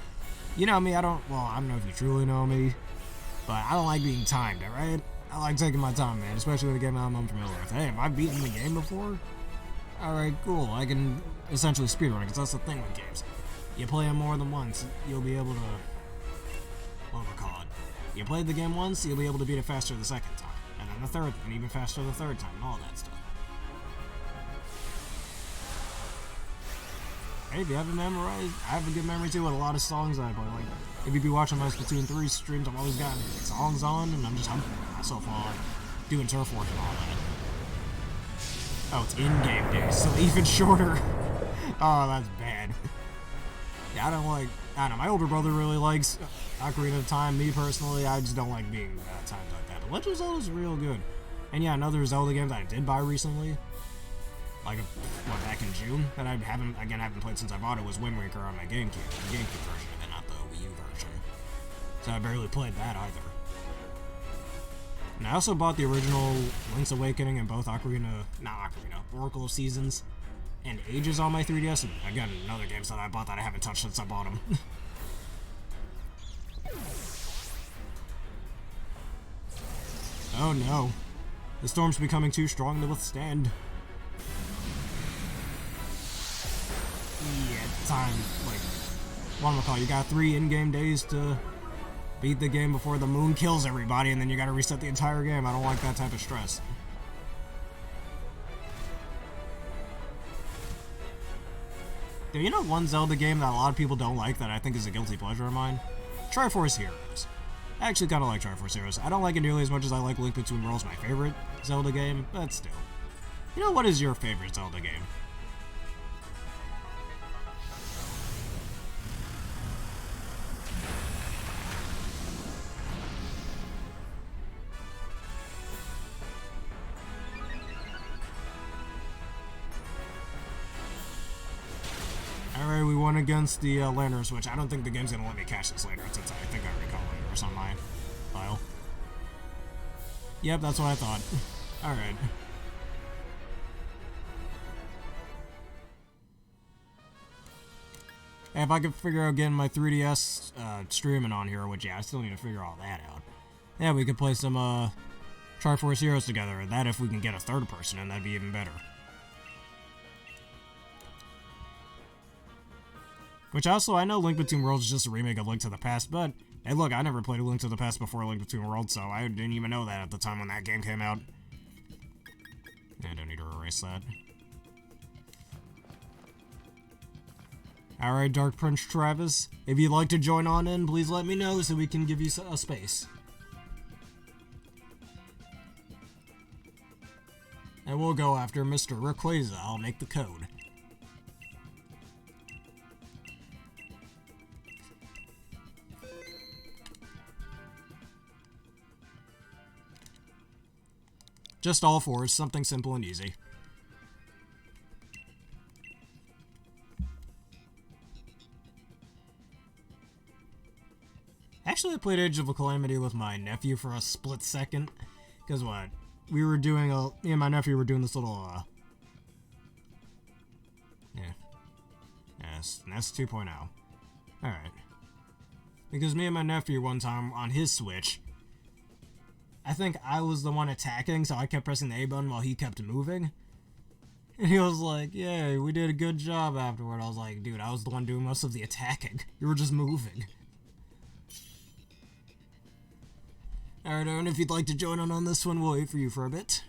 you know me, I don't know if you truly know me, but I don't like being timed, alright? I like taking my time, man, especially with a game I'm unfamiliar with. Hey, have I beaten the game before? Alright, cool, I can essentially speedrun, because that's the thing with games. You play them more than once, you'll be able to, what do I call it? You played the game once, you'll be able to beat it faster the second time. And then the third, and even faster the third time, and all that stuff. Hey, if you haven't memorized, I have a good memory too with a lot of songs I play. Like, if you be watching my Splatoon 3 streams, I've always got songs on, and I'm just humping myself while I'm doing turf work and all that. Oh, it's in-game days, so even shorter. Oh, that's bad. Yeah, I don't know, my older brother really likes Ocarina of Time. Me personally, I just don't like being timed like that. But Legend of Zelda is real good. And yeah, another Zelda game that I did buy recently, like back in June, that I haven't played since I bought it, was Wind Waker on my GameCube, the GameCube version, and not the Wii U version. So I barely played that either. And I also bought the original Link's Awakening and both Oracle of Seasons and Ages on my 3DS, and again, another games that I bought that I haven't touched since I bought them. Oh no. The storm's becoming too strong to withstand. Yeah, time, what am I call it? You got 3 in-game days to beat the game before the moon kills everybody, and then you gotta reset the entire game. I don't like that type of stress. Dude, you know one Zelda game that a lot of people don't like that I think is a guilty pleasure of mine? Triforce Heroes. I actually kind of like Triforce Heroes. I don't like it nearly as much as I like Link Between Worlds, my favorite Zelda game, but still. You know, what is your favorite Zelda game? Alright, we won against the Lantern Switch. I don't think the game's gonna let me catch this later, since I think I already caught Lantern on my file. Yep, that's what I thought. Alright. Hey, if I could figure out getting my 3DS streaming on here, which, yeah, I still need to figure all that out. Yeah, we could play some Triforce Heroes together, and that if we can get a third person in, that'd be even better. Which also, I know Link Between Worlds is just a remake of Link to the Past, but hey look, I never played a Link to the Past before Link Between Worlds, so I didn't even know that at the time when that game came out. I don't need to erase that. Alright, Dark Prince Travis, if you'd like to join on in, please let me know so we can give you a space. And we'll go after Mr. Rayquaza. I'll make the code. Just all 4s, something simple and easy. Actually, I played Age of Calamity with my nephew for a split second. Because what? We were doing me and my nephew were doing this little, Yes, NES 2.0. Alright. Because me and my nephew one time on his Switch, I think I was the one attacking, so I kept pressing the A button while he kept moving. And he was like, "Yay, we did a good job afterward." I was like, "Dude, I was the one doing most of the attacking. You were just moving." Alright, Aaron, if you'd like to join in on this one, we'll wait for you for a bit.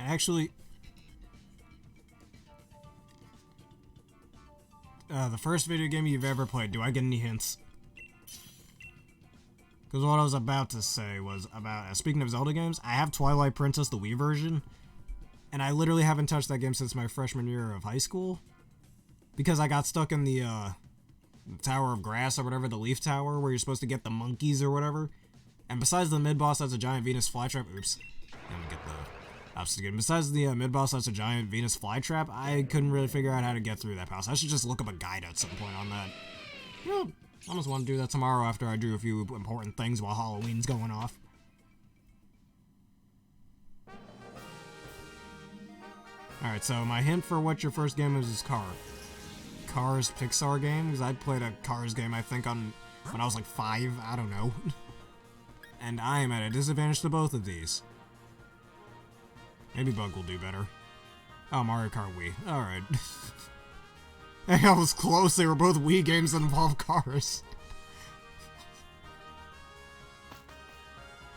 Actually, the first video game you've ever played, do I get any hints? Because what I was about to say was about, speaking of Zelda games, I have Twilight Princess, the Wii version, And I literally haven't touched that game since my freshman year of high school. Because I got stuck in the Tower of Grass or whatever, the Leaf Tower, where you're supposed to get the monkeys or whatever. And besides the mid-boss that's a giant Venus flytrap, oops, let me get the opposite again. Besides the mid-boss that's a giant Venus flytrap, I couldn't really figure out how to get through that pass. I should just look up a guide at some point on that. You know, I almost want to do that tomorrow after I do a few important things while Halloween's going off. Alright, so my hint for what your first game is Cars Pixar games. I played a Cars game, I think, when I was like 5, I don't know. And I am at a disadvantage to both of these. Maybe Bug will do better. Oh, Mario Kart Wii. Alright. Hey, I was close. They were both Wii games that involve cars.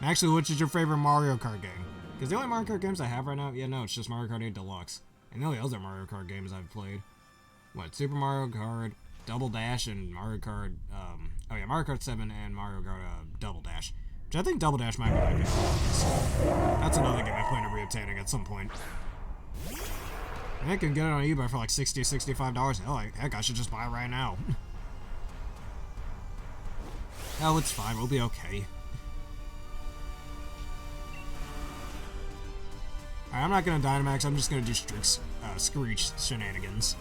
Actually, which is your favorite Mario Kart game? Because the only Mario Kart games I have right now, yeah, no, it's just Mario Kart 8 Deluxe. And the only other Mario Kart games I've played, what, Super Mario Kart, Double Dash, and Mario Kart, oh yeah, Mario Kart 7 and Mario Kart, Double Dash. Which I think Double Dash might be my favorite. That's another game I plan on reobtaining at some point. And I can get it on eBay for like $60, $65. Hell, heck, I should just buy it right now. Hell, it's fine, we'll be okay. Alright, I'm not gonna Dynamax, I'm just gonna do Screech shenanigans.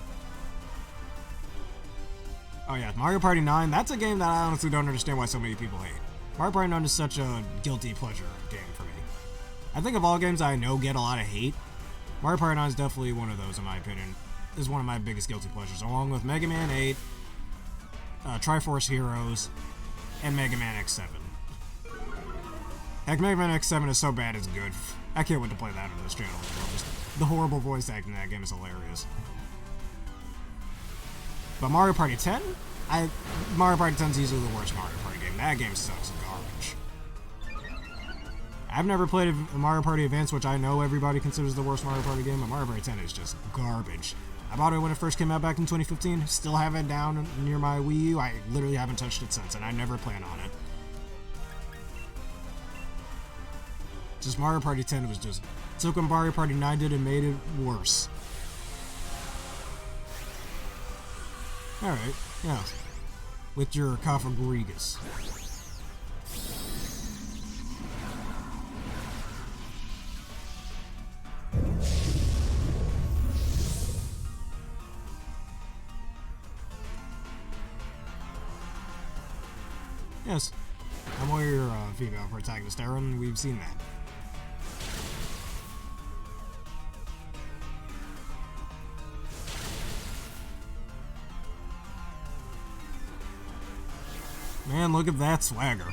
Oh yeah, Mario Party 9, that's a game that I honestly don't understand why so many people hate. Mario Party 9 is such a guilty pleasure game for me. I think of all games I know get a lot of hate, Mario Party 9 is definitely one of those, in my opinion. Is one of my biggest guilty pleasures, along with Mega Man 8, Triforce Heroes, and Mega Man X7. Heck, Mega Man X7 is so bad it's good. I can't wait to play that on this channel. The horrible voice acting in that game is hilarious. But Mario Party 10? Mario Party 10 is easily the worst Mario Party game. That game sucks garbage. I've never played a Mario Party Advance, which I know everybody considers the worst Mario Party game, but Mario Party 10 is just garbage. I bought it when it first came out back in 2015. Still have it down near my Wii U. I literally haven't touched it since, and I never plan on it. Just Mario Party 10 was just took what Mario Party 9 did and made it worse. Alright, yeah. With your Cofagrigus. Yes, I'm aware you're a female protagonist, Aaron. We've seen that. Man, look at that swagger.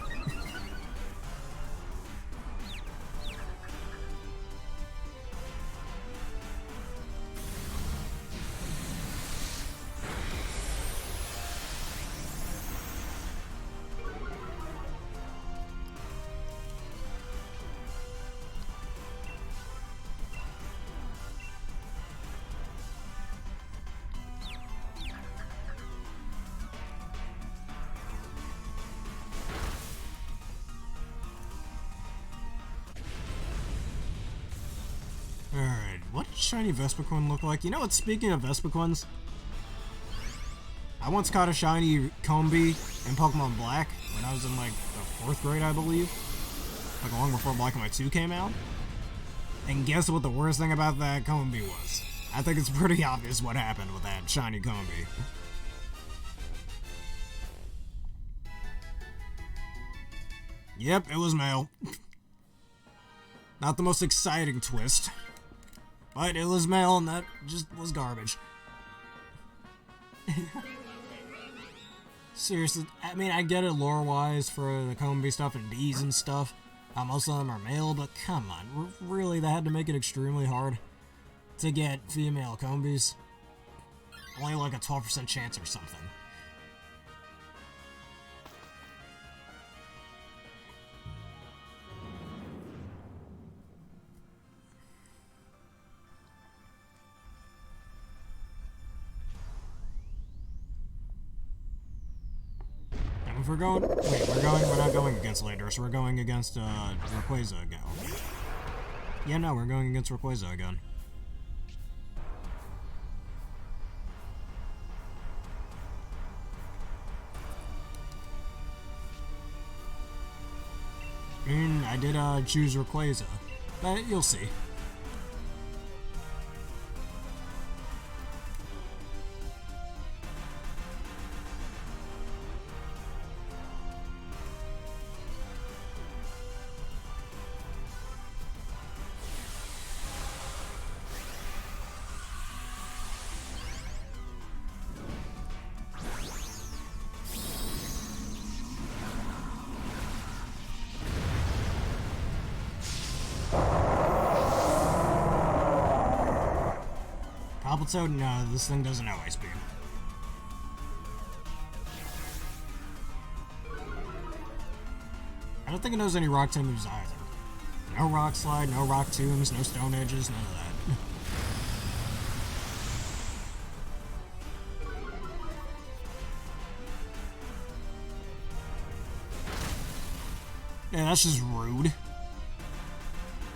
Alright, what does shiny Vespiquen look like? You know what, speaking of Vespiquens, I once caught a shiny Combee in Pokemon Black when I was in like the 4th grade, I believe. Like long before Black and White 2 came out. And guess what the worst thing about that Combee was? I think it's pretty obvious what happened with that shiny Combee. Yep, it was male. Not the most exciting twist. But it was male, and that just was garbage. Seriously, I mean, I get it lore-wise for the Combee stuff and bees and stuff. Most of them are male, but come on. Really, they had to make it extremely hard to get female Combees. Only like a 12% chance or something. If we're going, we're not going against Ladris, we're going against, Rayquaza again. Yeah, no, we're going against Rayquaza again. mean, I did choose Rayquaza, but you'll see. Palpitoad, no, this thing doesn't know Ice Beam. I don't think it knows any Rock type moves either. No Rock Slide, no Rock Tombs, no Stone Edges, none of that. Yeah, that's just rude.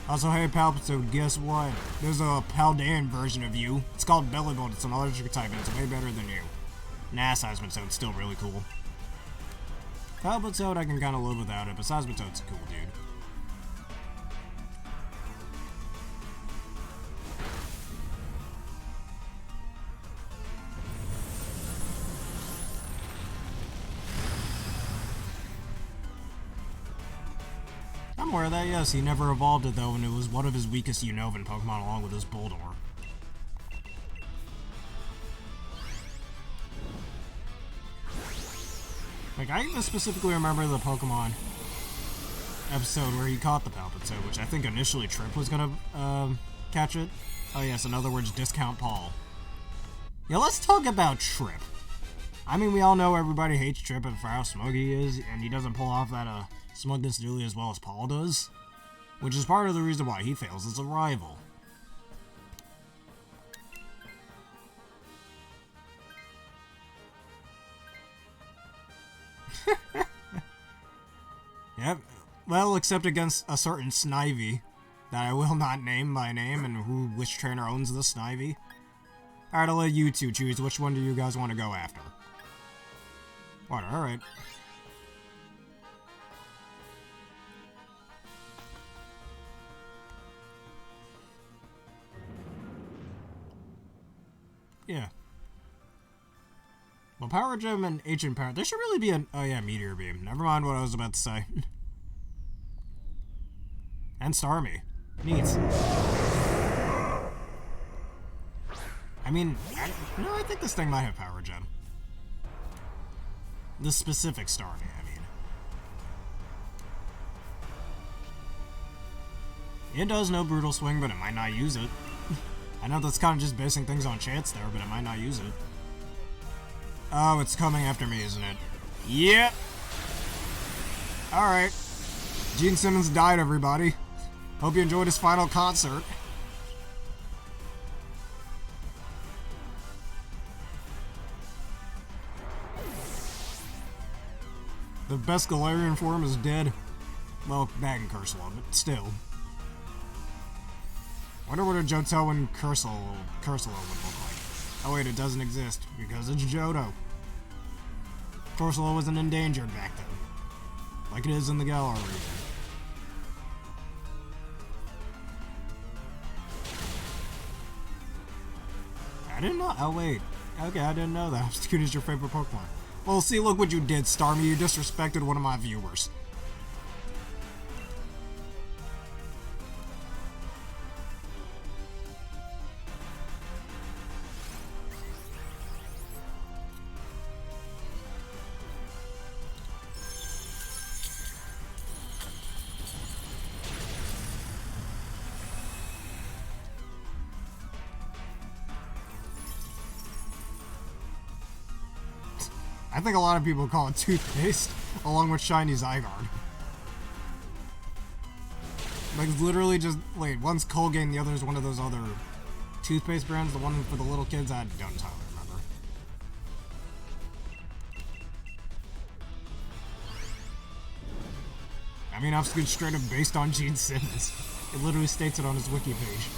Also, hey Palpitoad, guess what? There's a Paldean version of you. It's called Bellybolt. It's an electric type, and it's way better than you. Nah, Seismitoad's still really cool. Palpitoad, I can kind of live without it, but Seismitoad's a cool dude. I'm aware of that, yes. He never evolved it, though, and it was one of his weakest Unova Pokemon along with his Bulldor. Like, I even specifically remember the Pokemon episode where he caught the Palpitoad, which I think initially Trip was gonna catch it. Oh yes, in other words, Discount Paul. Yeah, let's talk about Trip. I mean, we all know everybody hates Trip and for how smug he is, and he doesn't pull off that smugness nearly as well as Paul does, which is part of the reason why he fails as a rival. Yep, well, except against a certain Snivy that I will not name by name, and which trainer owns the Snivy. Alright, I'll let you two choose which one do you guys want to go after. What, alright. Yeah. Well, Power Gem and Ancient Power, there should really be an... Oh yeah, Meteor Beam. Never mind what I was about to say. And Starmie. Neat. I mean, I think this thing might have Power Gem. The specific Starmie, I mean. It does know Brutal Swing, but it might not use it. I know that's kind of just basing things on chance there, but it might not use it. Oh, it's coming after me, isn't it? Yep! Alright. Gene Simmons died, everybody. Hope you enjoyed his final concert. The best Galarian form is dead. Well, that and Cursola, but still. Wonder what a Johto and Cursola would look like. Oh wait, it doesn't exist, because it's Johto. Cursola wasn't endangered back then. Like it is in the Galar region. I didn't know. Oh wait. Okay, I didn't know that. Obscure is your favorite Pokemon. Well, see, look what you did, Starmie. You disrespected one of my viewers. I think a lot of people call it toothpaste, along with shiny Zygarde. Like, it's literally just, wait, one's Colgate and the other is one of those other toothpaste brands, the one for the little kids, I don't entirely remember. I mean, I'm just straight up based on Gene Simmons. It literally states it on his wiki page.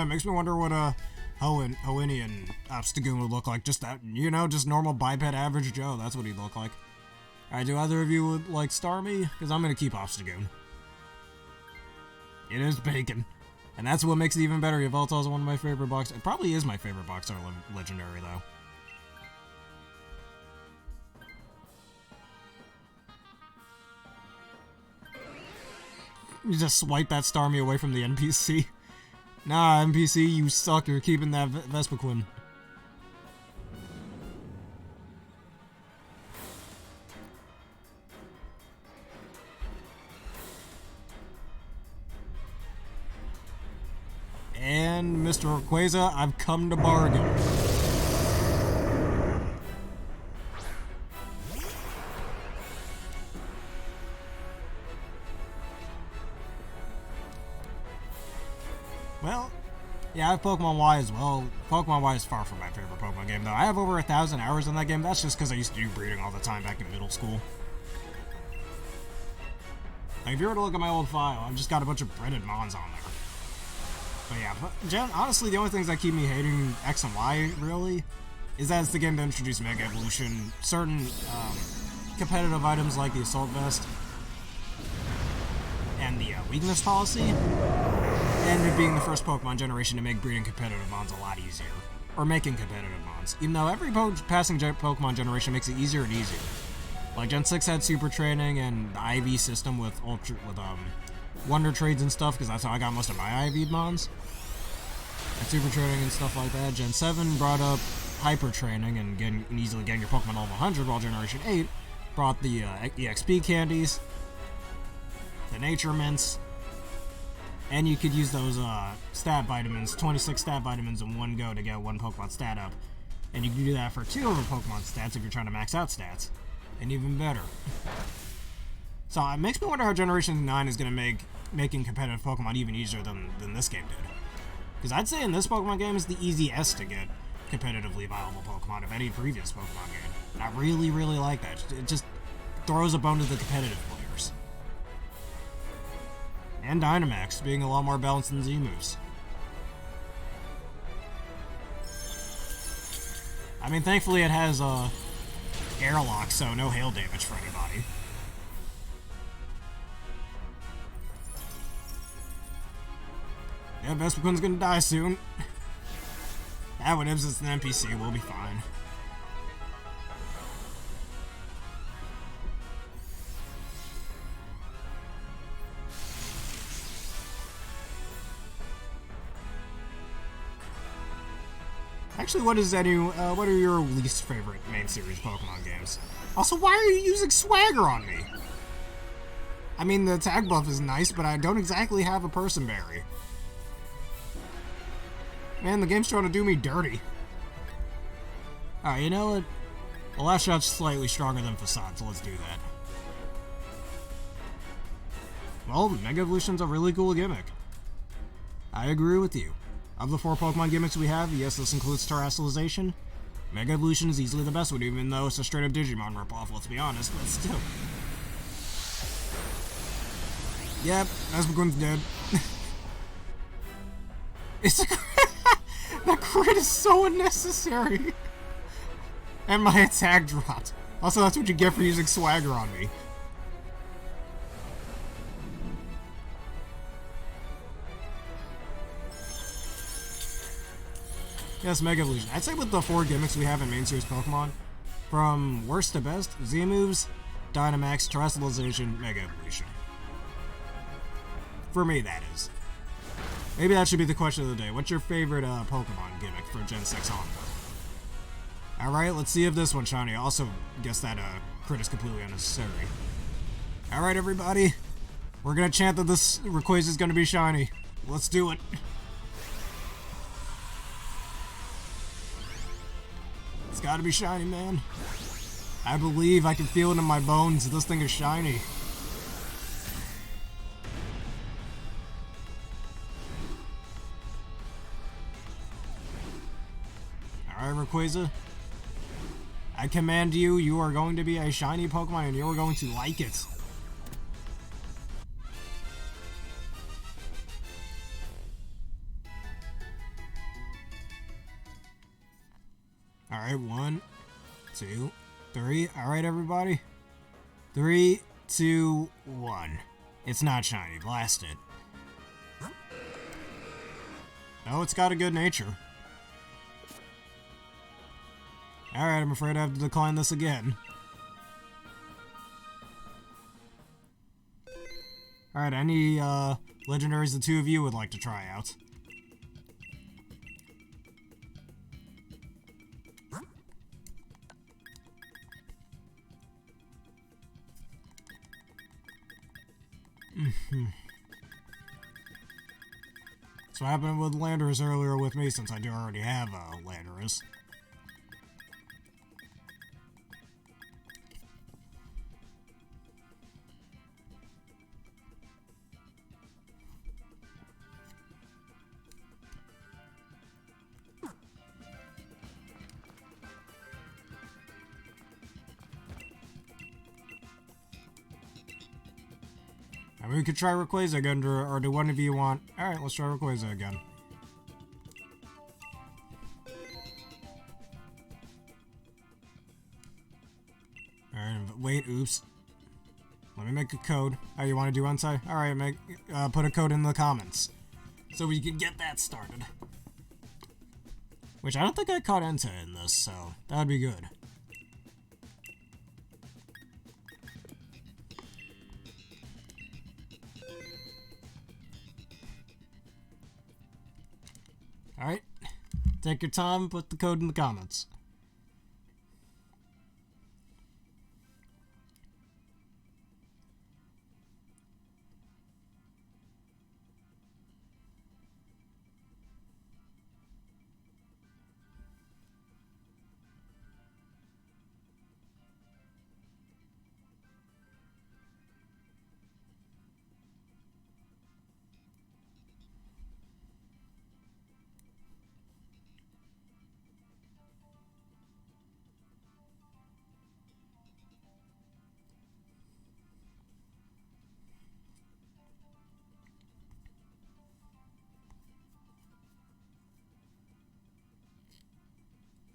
It makes me wonder what Hoenn and Obstagoon would look like. Just that, you know, just normal biped average Joe. That's what he'd look like. Alright, do either of you would like Starmie? Because I'm gonna keep Obstagoon. It is bacon. And that's what makes it even better. Yveltal is one of my favorite box. It probably is my favorite box art legendary, though. You just swipe that Starmie away from the NPC. Nah, NPC, you suck. You're keeping that Vespiquen. And Mr. Rayquaza, I've come to bargain. Well, yeah, I have Pokemon Y as well. Pokemon Y is far from my favorite Pokemon game, though. I have over 1,000 hours in that game. That's just because I used to do breeding all the time back in middle school. Like, if you were to look at my old file, I've just got a bunch of breaded Mons on there. But yeah, honestly, the only things that keep me hating X and Y, really, is that it's the game that introduced Mega Evolution. Certain competitive items like the Assault Vest and the Weakness Policy, and it being the first Pokemon generation to make breeding competitive Mons a lot easier. Or making competitive Mons. Even though every passing Pokemon generation makes it easier and easier. Like, Gen 6 had Super Training and the IV system with Wonder Trades and stuff, because that's how I got most of my IV Mons. And Super Training and stuff like that. Gen 7 brought up Hyper Training and easily getting your Pokemon level 100, while Generation 8 brought the EXP candies, the Nature Mints, and you could use those stat vitamins, 26 stat vitamins in one go to get one Pokemon stat up. And you can do that for 2 of a Pokemon stats if you're trying to max out stats. And even better. So it makes me wonder how Generation 9 is going to make making competitive Pokemon even easier than this game did. Because I'd say in this Pokemon game is the easiest to get competitively viable Pokemon of any previous Pokemon game. And I really, really like that. It just throws a bone to the competitive players. And Dynamax being a lot more balanced than Z-moves. I mean, thankfully it has airlock, so no hail damage for anybody. Yeah, Vespiquen's gonna die soon. Yeah, when it's an NPC, we'll be fine. Actually, what are your least favorite main series Pokemon games? Also, why are you using Swagger on me? I mean, the tag buff is nice, but I don't exactly have a Person Berry. Man, the game's trying to do me dirty. Alright, you know what? The last shot's slightly stronger than Facade, so let's do that. Well, Mega Evolution's a really cool gimmick. I agree with you. Of the 4 Pokemon gimmicks we have, yes, this includes Terrestrialization. Mega Evolution is easily the best one, even though it's a straight-up Digimon ripoff, let's be honest, but still. Yep, Vespiquen's dead. It's a that crit is so unnecessary. And my attack dropped. Also, that's what you get for using Swagger on me. Yes, Mega Evolution. I'd say with the 4 gimmicks we have in main series Pokemon, from worst to best, Z-moves, Dynamax, Terrestrialization, Mega Evolution. For me, that is. Maybe that should be the question of the day. What's your favorite Pokemon gimmick for Gen 6 onward? Alright, let's see if this one's shiny. I also guess that crit is completely unnecessary. Alright, everybody. We're gonna chant that this Rayquaza is gonna be shiny. Let's do it. It's gotta be shiny, man. I believe I can feel it in my bones. This thing is shiny. Alright, Rayquaza. I command you, you are going to be a shiny Pokemon and you are going to like it. Alright, 1, 2, 3. Alright, everybody. 3, 2, 1. It's not shiny. Blast it. No, it's got a good nature. Alright, I'm afraid I have to decline this again. Alright, any legendaries the two of you would like to try out? So what happened with Landorus earlier with me, since I do already have Landorus. I mean, we could try Rayquaza again, or do one of you want... Alright, let's try Rayquaza again. Alright, wait, oops. Let me make a code. Oh, you want to do Unsai? Alright, put a code in the comments. So we can get that started. Which I don't think I caught Entei in this, so that would be good. Alright, take your time, put the code in the comments.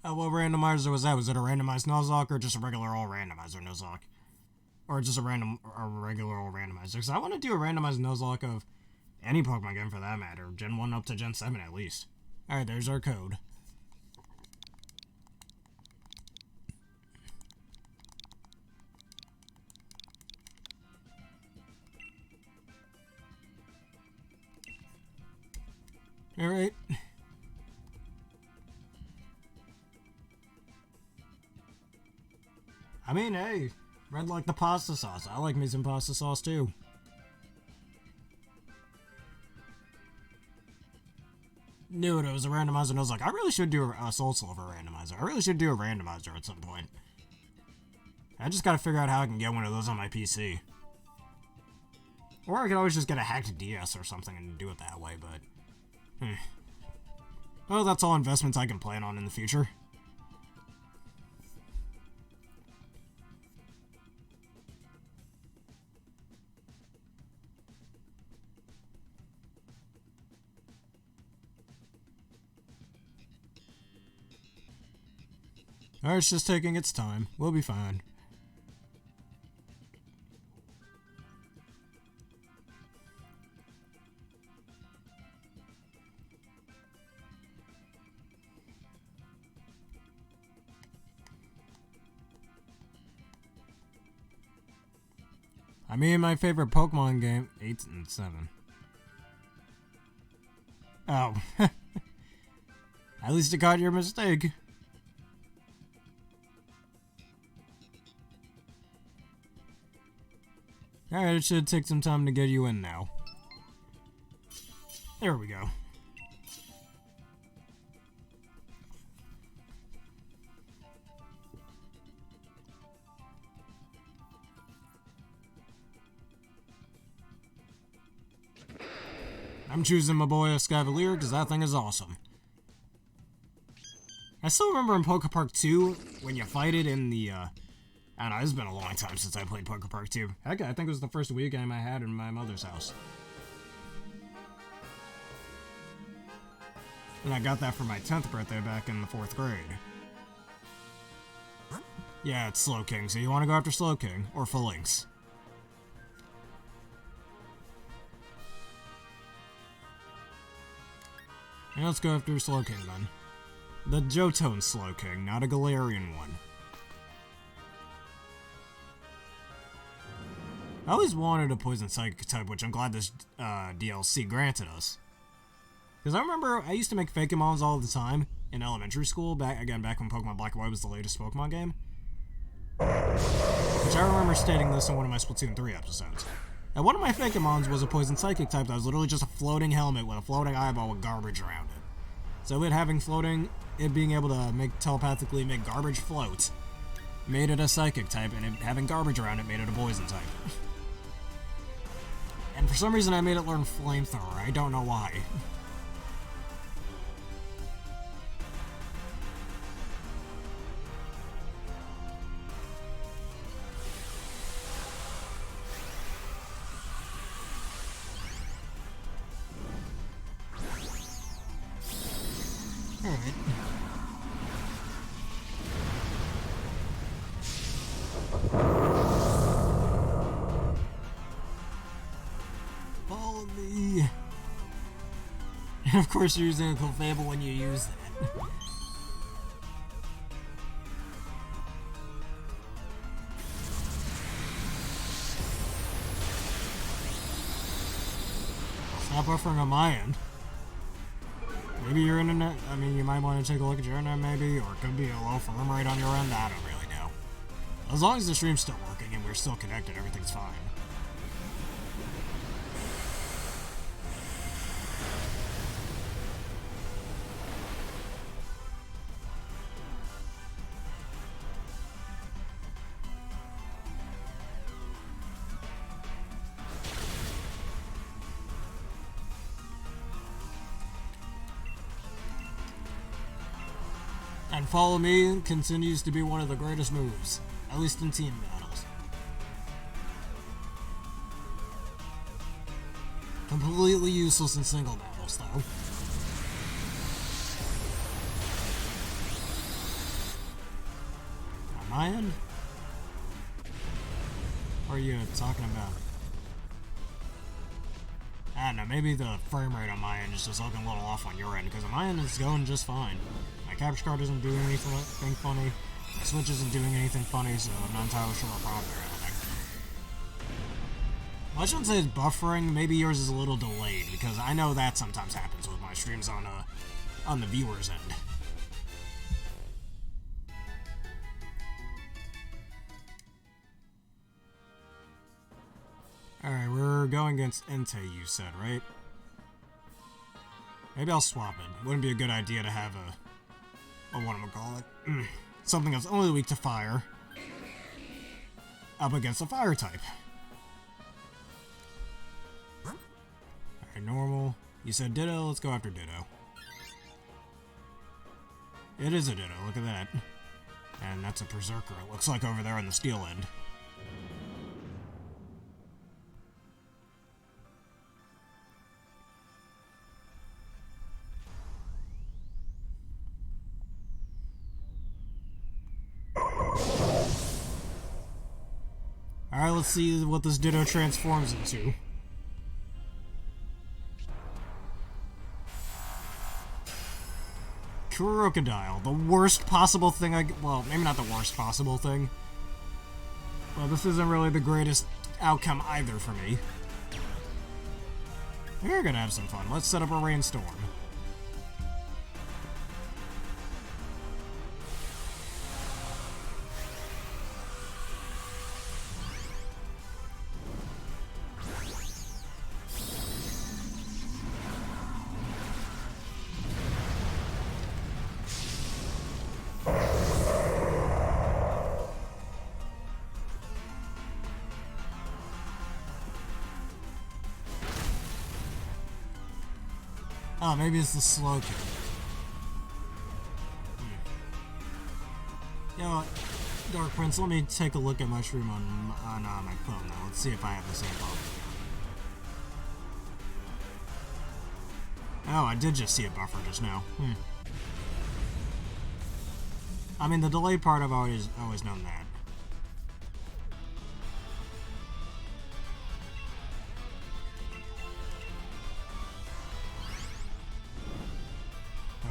What randomizer was that? Was it a randomized Nuzlocke or just a regular old randomizer Nuzlocke? Or just a regular old randomizer? Because I want to do a randomized Nuzlocke of any Pokemon game for that matter. Gen 1 up to Gen 7 at least. Alright, there's our code. Alright. I mean, hey, Red like the pasta sauce. I like me some pasta sauce too. Knew it was a randomizer and I was like, I really should do a Soul Silver randomizer. I really should do a randomizer at some point. I just gotta figure out how I can get one of those on my PC. Or I could always just get a hacked DS or something and do it that way, but... Well, that's all investments I can plan on in the future. Alright, it's just taking its time. We'll be fine. I mean, my favorite Pokemon game... 8 and 7. Oh. At least you caught your mistake. Alright, it should take some time to get you in now. There we go. I'm choosing my boy Escavalier because that thing is awesome. I still remember in Poke Park 2 when you fight it in the, I don't know, it's been a long time since I played Poke Park 2. Heck, I think it was the first Wii game I had in my mother's house. And I got that for my 10th birthday back in the 4th grade. Yeah, it's Slowking, so you want to go after Slowking, or Phalanx. And let's go after Slowking then. The Jotone Slowking, not a Galarian one. I always wanted a Poison Psychic type, which I'm glad this DLC granted us. Because I remember I used to make Fakemons all the time in elementary school, back when Pokemon Black and White was the latest Pokemon game. Which I remember stating this in one of my Splatoon 3 episodes. And one of my Fakemons was a Poison Psychic type that was literally just a floating helmet with a floating eyeball with garbage around it. So it being able to telepathically make garbage float, made it a Psychic type, and having garbage around it made it a Poison type. And for some reason I made it learn Flamethrower, I don't know why. Alright. Follow me. And of course you're using a Clefable when you use that. Stop buffering on my end. Maybe your internet, you might want to take a look at your internet maybe, or it could be a low frame rate on your end, I don't really know. As long as the stream's still working and we're still connected, everything's fine. And Follow Me continues to be one of the greatest moves, at least in team battles. Completely useless in single battles, though. On my end? What are you talking about? I don't know, maybe the frame rate on my end is just looking a little off on your end, because on my end it's going just fine. My capture card isn't doing anything funny, my Switch isn't doing anything funny, so I'm not entirely sure what problem they're having. Well, I shouldn't say it's buffering, maybe yours is a little delayed, because I know that sometimes happens with my streams on the viewer's end. Alright, we're going against Entei, you said, right? Maybe I'll swap it. Wouldn't be a good idea to have something that's only weak to fire up against a fire type. Alright, normal. You said Ditto, let's go after Ditto. It is a Ditto, look at that. And that's a Berserker, it looks like over there on the steel end. Alright, let's see what this Ditto transforms into. Crocodile, the worst possible thing well, maybe not the worst possible thing. Well, this isn't really the greatest outcome either for me. We're gonna have some fun. Let's set up a rainstorm. Oh, maybe it's the slow kill. You know what, Dark Prince, let me take a look at my stream on my phone now. Let's see if I have the same problem. Oh, I did just see a buffer just now. I mean, the delay part, I've always known that.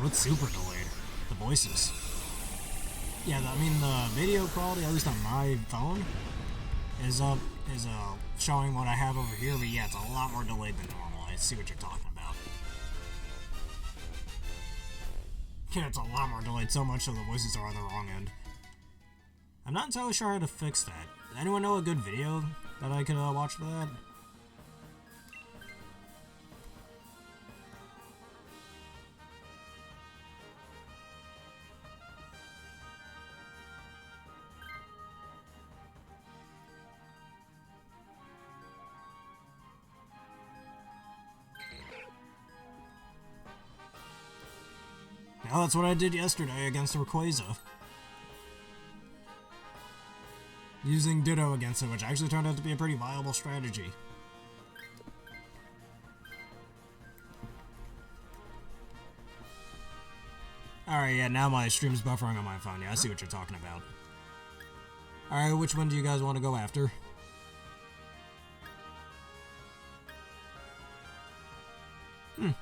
Oh, it's super delayed. The voices. Yeah, I mean, the video quality, at least on my phone, is showing what I have over here, but yeah, it's a lot more delayed than normal. I see what you're talking about. Yeah, it's a lot more delayed, so much so the voices are on the wrong end. I'm not entirely sure how to fix that. Does anyone know a good video that I could watch for that? Well, that's what I did yesterday against Rayquaza. Using Ditto against it, which actually turned out to be a pretty viable strategy. Alright, yeah, now my stream's buffering on my phone. Yeah, I see what you're talking about. Alright, which one do you guys want to go after?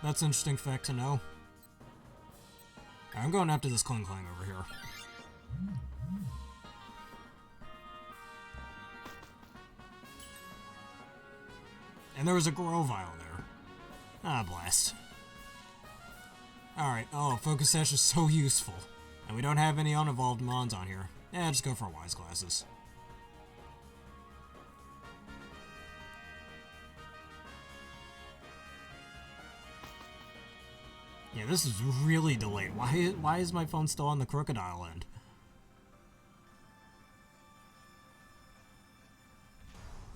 That's an interesting fact to know. I'm going after this Kling Kling over here. And there was a Grovyle there. Ah, blast. Alright, oh, Focus Sash is so useful. And we don't have any unevolved Mons on here. Yeah, just go for Wise Glasses. Yeah, this is really delayed. Why is my phone still on the crocodile end?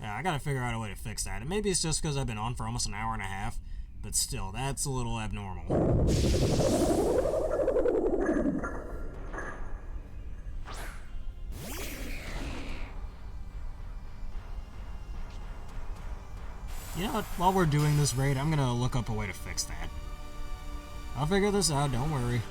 Yeah, I gotta figure out a way to fix that. And maybe it's just because I've been on for almost an hour and a half, but still, that's a little abnormal. You know what? While we're doing this raid, I'm gonna look up a way to fix that. I'll figure this out, don't worry.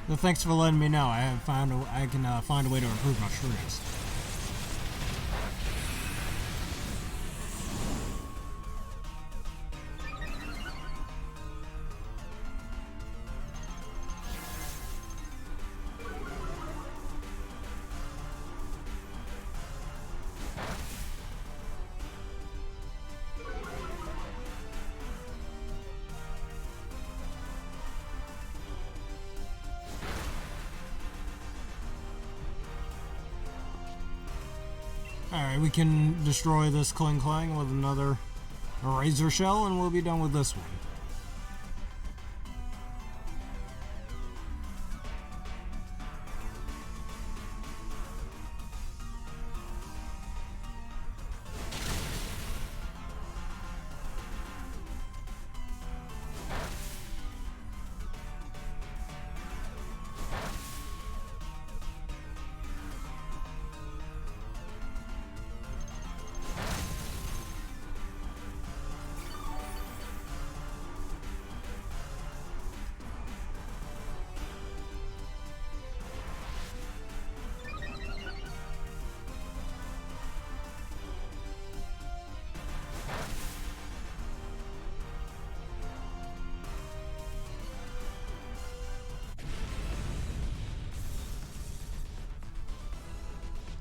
Well, thanks for letting me know. I can find a way to improve my shrooms. Alright, we can destroy this Kling Kling with another Razor Shell, and we'll be done with this one.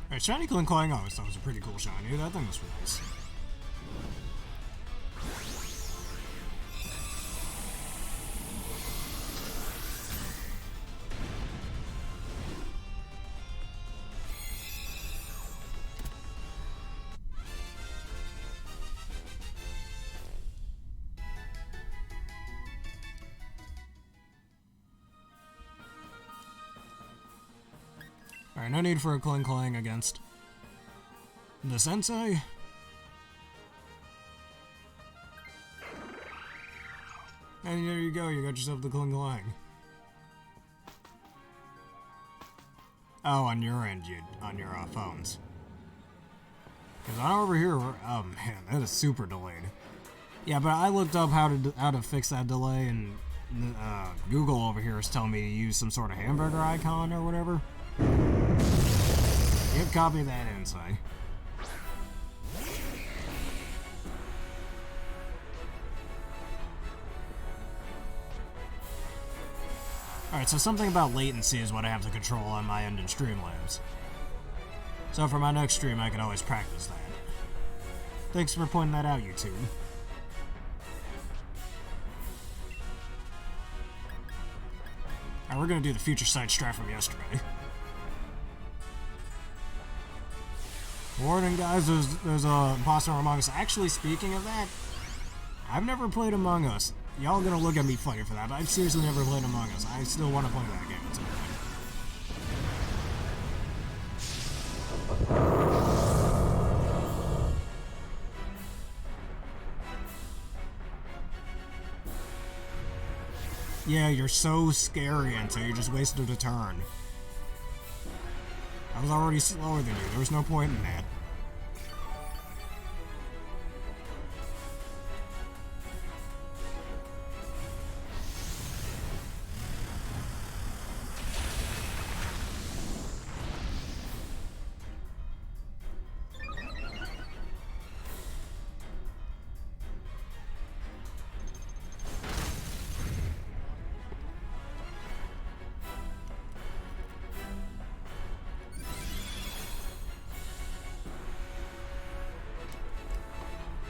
Alright, Shiny Kling Kling, I always thought was a pretty cool shiny. That thing was nice. Alright, no need for a Kling Klang against the Sensei. And there you go, you got yourself the Kling Klang. Oh, on your end, on your phones. Because on over here, oh man, that is super delayed. Yeah, but I looked up how to fix that delay, and Google over here is telling me to use some sort of hamburger icon or whatever. Yep, copy that inside. Alright, so something about latency is what I have to control on my end in Streamlabs. So for my next stream, I can always practice that. Thanks for pointing that out, YouTube. Alright, we're gonna do the future sight strat from yesterday. Warning, guys, there's a imposter Among Us. Actually, speaking of that, I've never played Among Us. Y'all gonna look at me funny for that, but I've seriously never played Among Us. I still want to play that game. Yeah, you're so scary until you just wasted a turn. I was already slower than you. There was no point in that.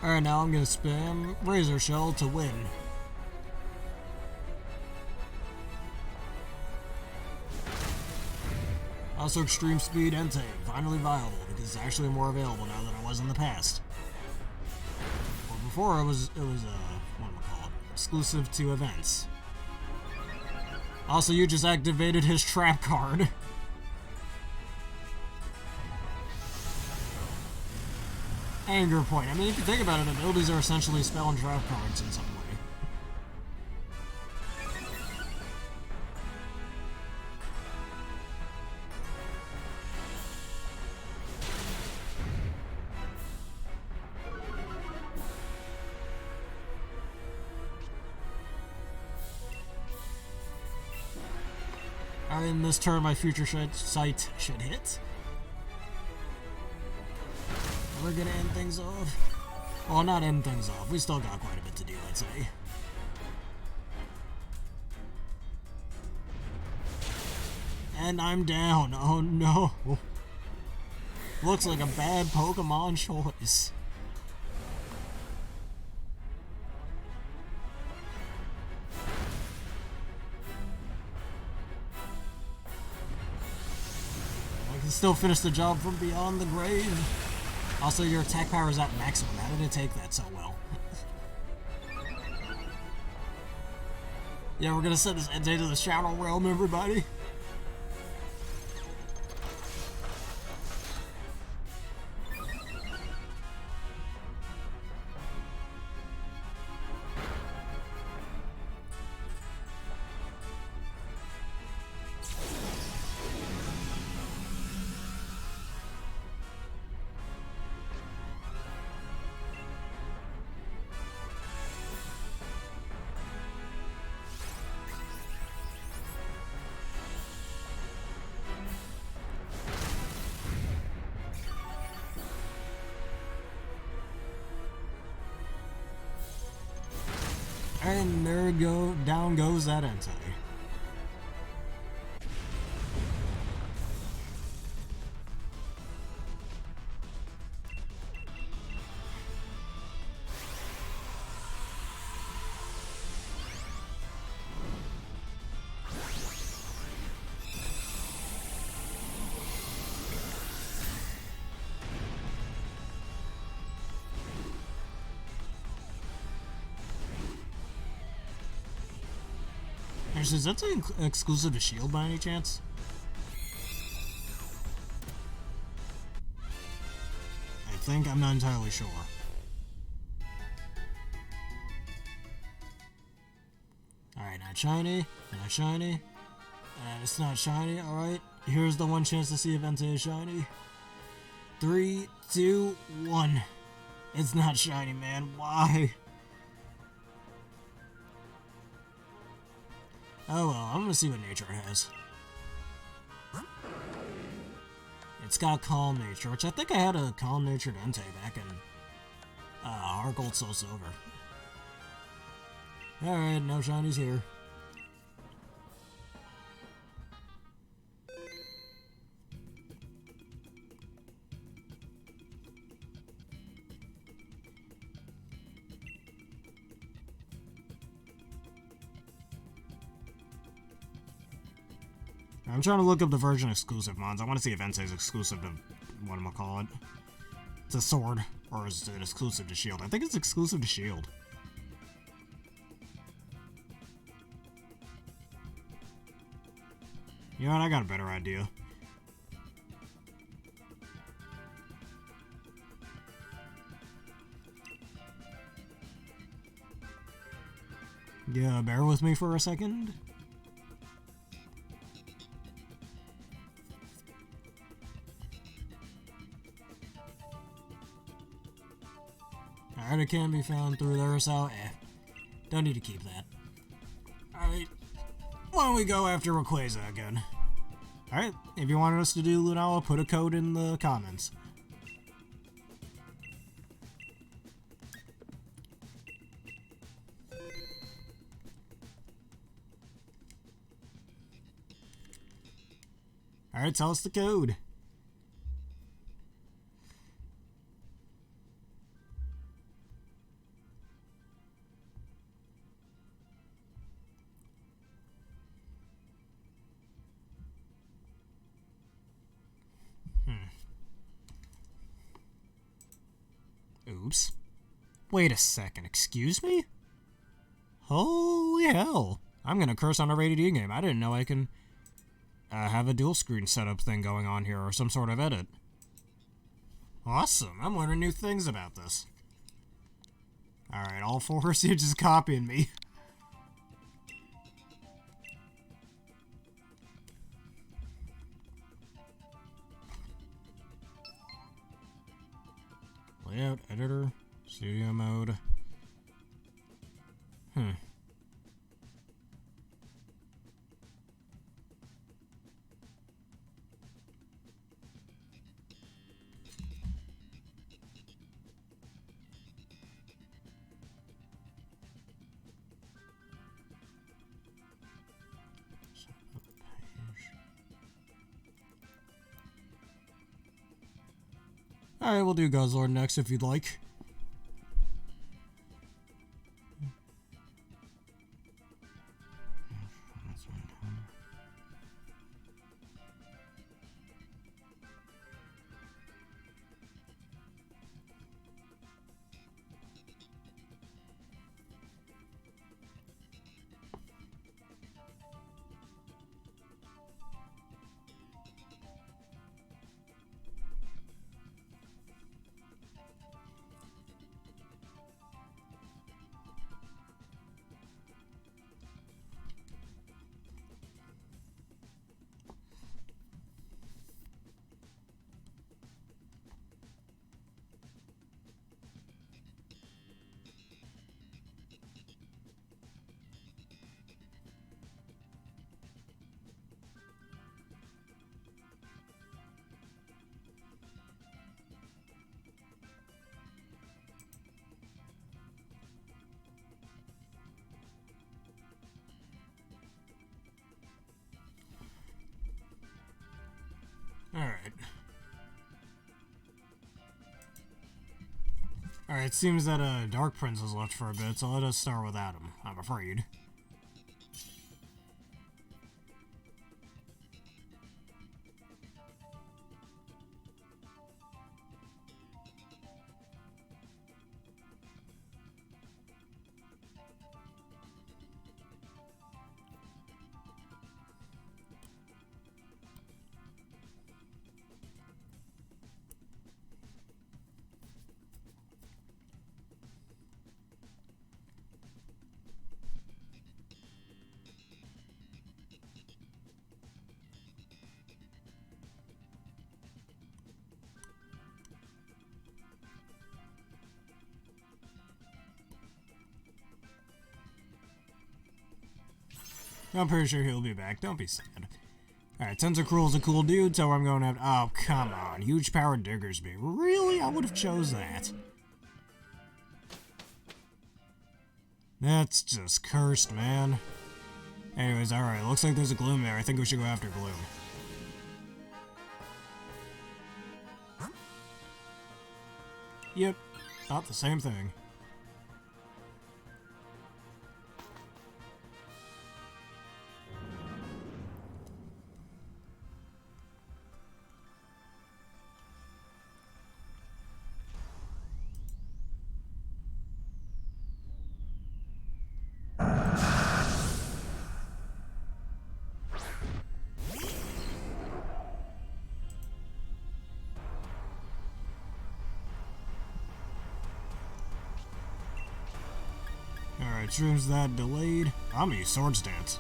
Alright, now I'm gonna spam Razor Shell to win. Also, Extreme Speed Entei, finally viable, because it's actually more available now than it was in the past. Well, before it was what do we call it? Exclusive to events. Also, you just activated his trap card. Anger point. I mean, if you think about it, abilities are essentially spell and trap cards in some way. In this turn, my future sight should hit. We're gonna end things off. Well, not end things off. We still got quite a bit to do, I'd say. And I'm down. Oh no. Looks like a bad Pokemon choice. I can still finish the job from beyond the grave. Also, your attack power is at maximum. How did it take that so well? Yeah, we're gonna send this Entei to the Shadow Realm, everybody. And there down goes that Entei. Is that exclusive to Shield by any chance? think. I'm not entirely sure. Alright, not shiny. Not shiny. And it's not shiny. Alright. Here's the one chance to see if Entei is shiny. 3, 2, 1. It's not shiny, man. Why? Oh well, I'm gonna see what nature it has. It's got Calm Nature, which I think I had a Calm Natured Entei back in Heart Gold Soul Silver. Alright, no shinies here. I'm trying to look up the version exclusive mons. I want to see if Entei's exclusive to whatchamacallit. To Sword, or is it exclusive to Shield? I think it's exclusive to Shield. You know what? I got a better idea. Yeah, bear with me for a second. Alright, it can be found through there, so don't need to keep that. Alright, why don't we go after Rayquaza again? Alright, if you wanted us to do Lunala, put a code in the comments. Alright, tell us the code. Oops. Wait a second, excuse me? Holy hell. I'm gonna curse on a rated E game. I didn't know I can have a dual screen setup thing going on here, or some sort of edit. Awesome, I'm learning new things about this. Alright, all four you're just copying me. Layout, editor, studio mode. Alright, we'll do Guzzlord next if you'd like. Alright. Alright, it seems that Dark Prince has left for a bit, so let us start without him, I'm afraid. I'm pretty sure he'll be back. Don't be sad. Alright, Tentacruel's a cool dude, so I'm going to have... Oh, come on. Huge power Diggersby. Really? I would have chose that. That's just cursed, man. Anyways, alright. Looks like there's a Gloom there. I think we should go after Gloom. Yep. Thought the same thing. Alright, shrooms that delayed. I'm gonna use Swords Dance.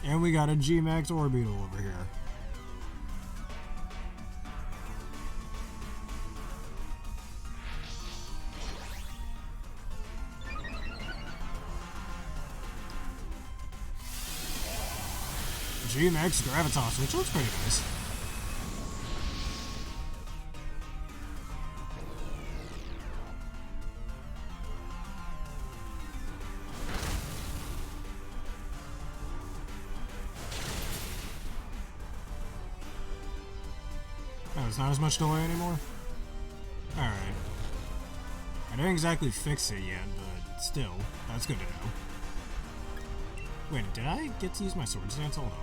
And we got a G-Max Orbeetle over here. G-Max Gravitas, which looks pretty nice. Oh, it's not as much delay anymore? Alright. I didn't exactly fix it yet, but still, that's good to know. Wait, did I get to use my Sword Stance? Hold on.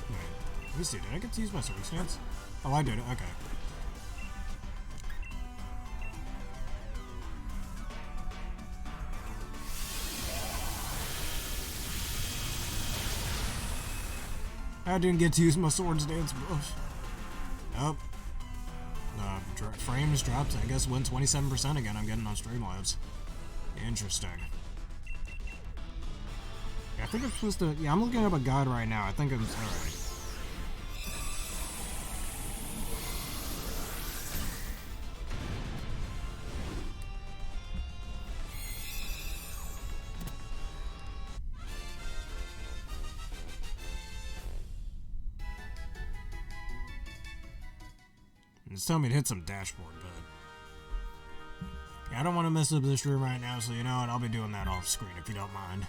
Wait, let me see, did I get to use my Sword Stance? Oh, I did it, okay. I didn't get to use my Swords Dance, bro. Nope. Frames dropped, I guess, went 27% again. I'm getting on Streamlabs. Interesting. Yeah, I think I'm supposed to... Yeah, I'm looking up a guide right now. I think I'm... Alright. It's telling me to hit some dashboard, but... Yeah, I don't want to mess up this room right now, so you know what? I'll be doing that off screen if you don't mind.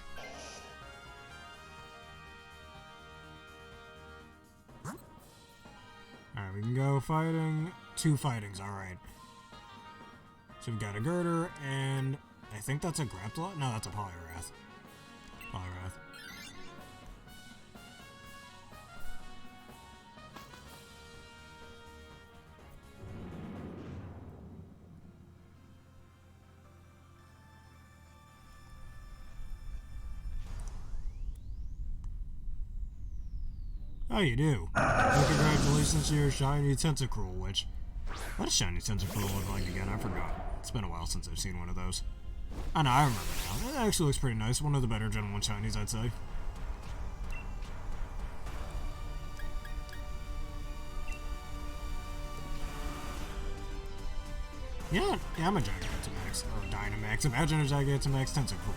Alright, we can go fighting. 2 fightings, alright. So we've got a Girder, and I think that's a Grapplot? No, that's a Poliwrath. Poliwrath. Oh, you do. Well, congratulations to your shiny Tentacruel, which... What does shiny Tentacruel look like again? I forgot. It's been a while since I've seen one of those. I know, I remember now. It actually looks pretty nice. One of the better Gen 1 shinies, I'd say. Yeah, I'm a Gigantamax. Or Dynamax. Imagine a Gigantamax Tentacruel.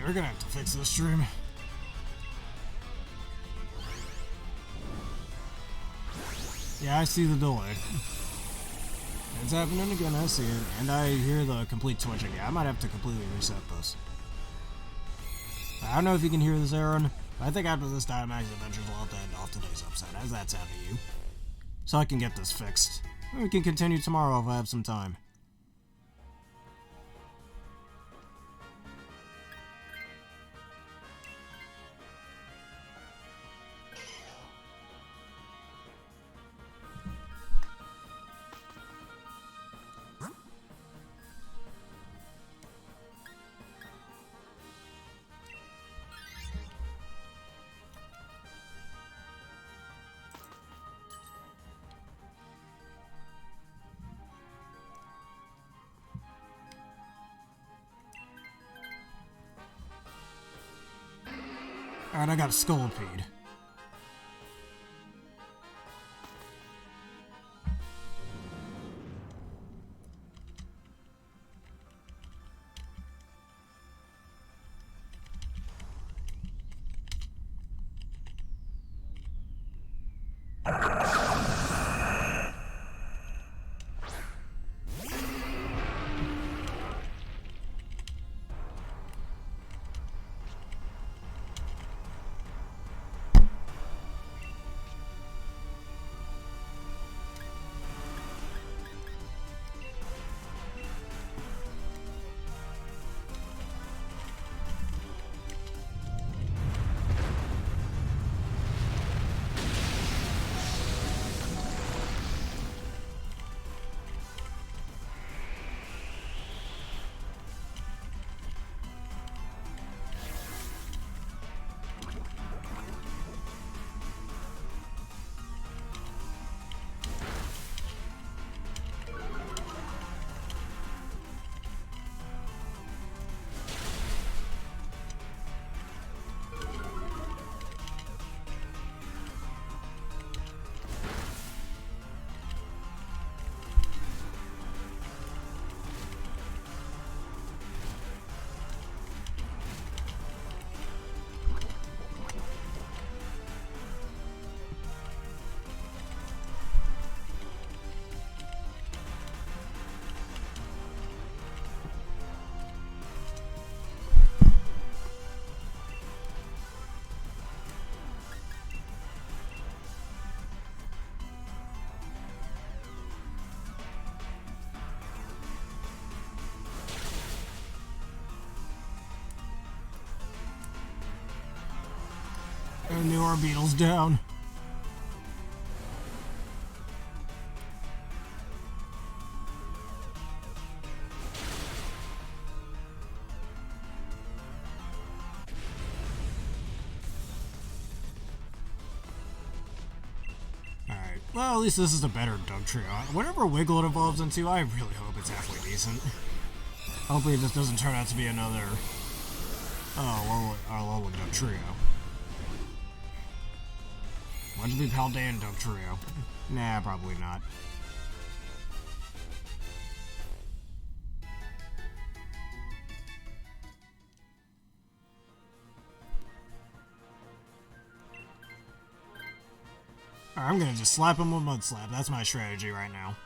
we're gonna have to fix this stream. Yeah, I see the delay. It's happening again, I see it. And I hear the complete twitching. Yeah, I might have to completely reset this. I don't know if you can hear this, Aaron. But I think after this Dynamax adventure, we'll have to end off today's episode. How's that sound to you? So I can get this fixed. We can continue tomorrow if I have some time. Alright, I got a Scolipede. And the Orbeetle's down. Alright, well at least this is a better Doug Trio. Whatever Wiggle it evolves into, I really hope it's halfway decent. Hopefully this doesn't turn out to be another... Low Doug Trio. Why'd you leave Paldean Doug Trio? Nah, probably not. Alright, I'm gonna just slap him with Mud Slap. That's my strategy right now.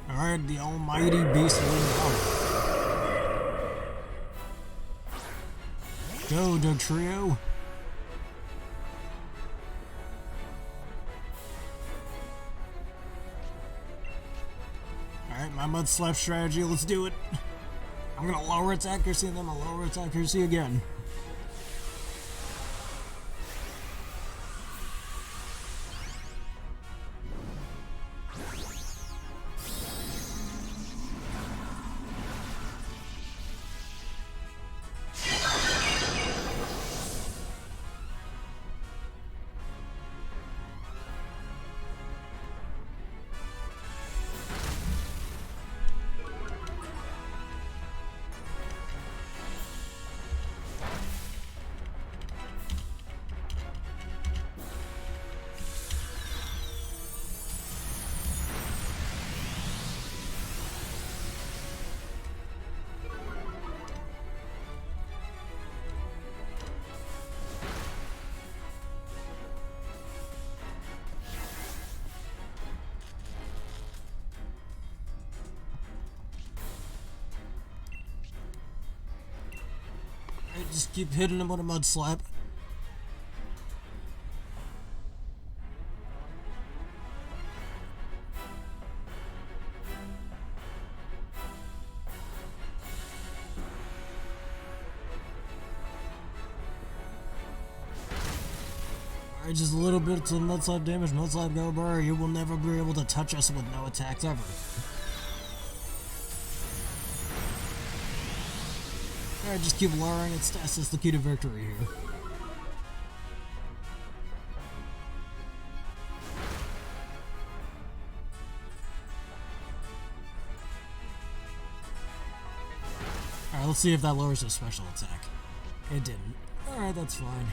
Alright, the almighty beast of the Go, Doug Trio. Alright, my Mud Slap strategy, let's do it. I'm gonna lower its accuracy and then I'll lower its accuracy again. Just keep hitting him with a mud slap. Alright, just a little bit to mudslap damage, mudslap go burr. You will never be able to touch us with no attacks ever. Alright, just keep lowering its stats. That's the key to victory here. Alright, let's see if that lowers his special attack. It didn't. Alright, that's fine.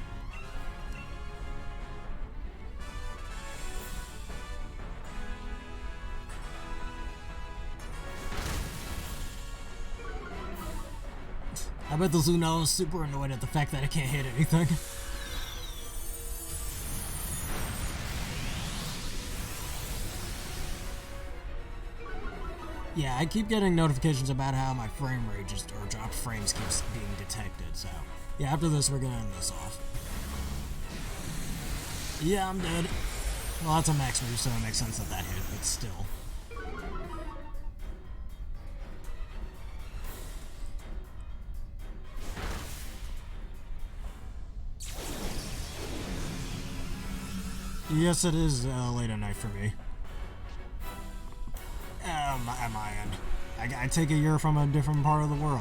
I bet the Lunala is super annoyed at the fact that it can't hit anything. Yeah, I keep getting notifications about how my frame rate or dropped frames keeps being detected, so... Yeah, after this, we're gonna end this off. Yeah, I'm dead. Well, that's a max move, so it makes sense that that hit, but still. Yes, it is late at night for me. At my end. I take a year from a different part of the world.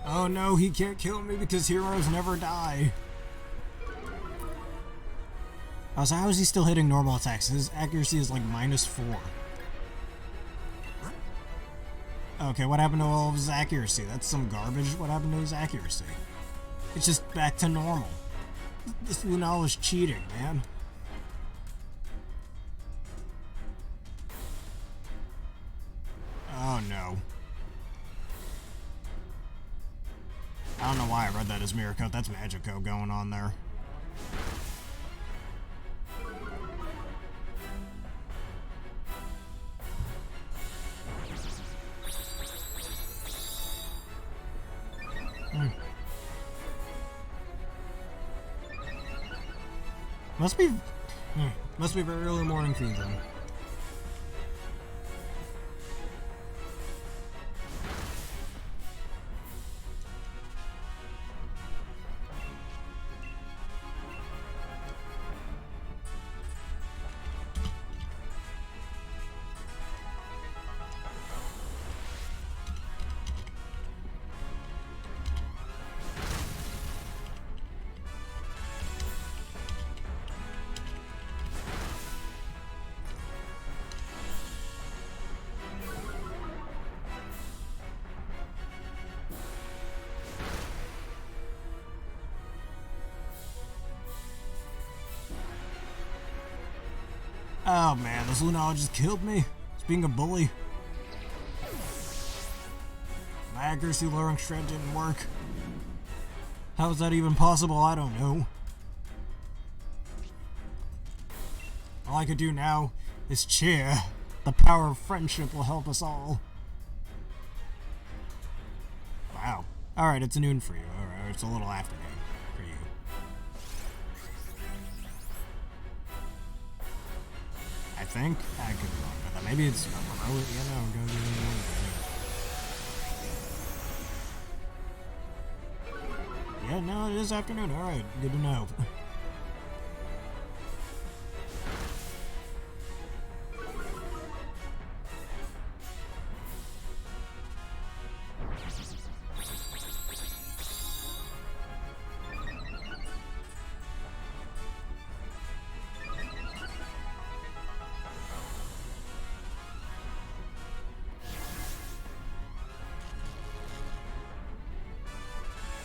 Oh no, he can't kill me because heroes never die. I was like, how is he still hitting normal attacks? His accuracy is like -4. Okay, what happened to all of his accuracy? That's some garbage. What happened to his accuracy? It's just back to normal. This Lunala is cheating, man. Oh no. I don't know why I read that as Mirror Coat. That's Magico going on there. Must be very early morning for you then. Oh man, this Lunala just killed me. It's being a bully. My accuracy lowering shred didn't work. How is that even possible? I don't know. All I could do now is cheer. The power of friendship will help us all. Wow. Alright, it's noon for you. Alright, it's a little afternoon for you. I think? I could be wrong about that. Maybe it's early. Yeah, no, go do it. Yeah, no, it is afternoon. Alright, good to know.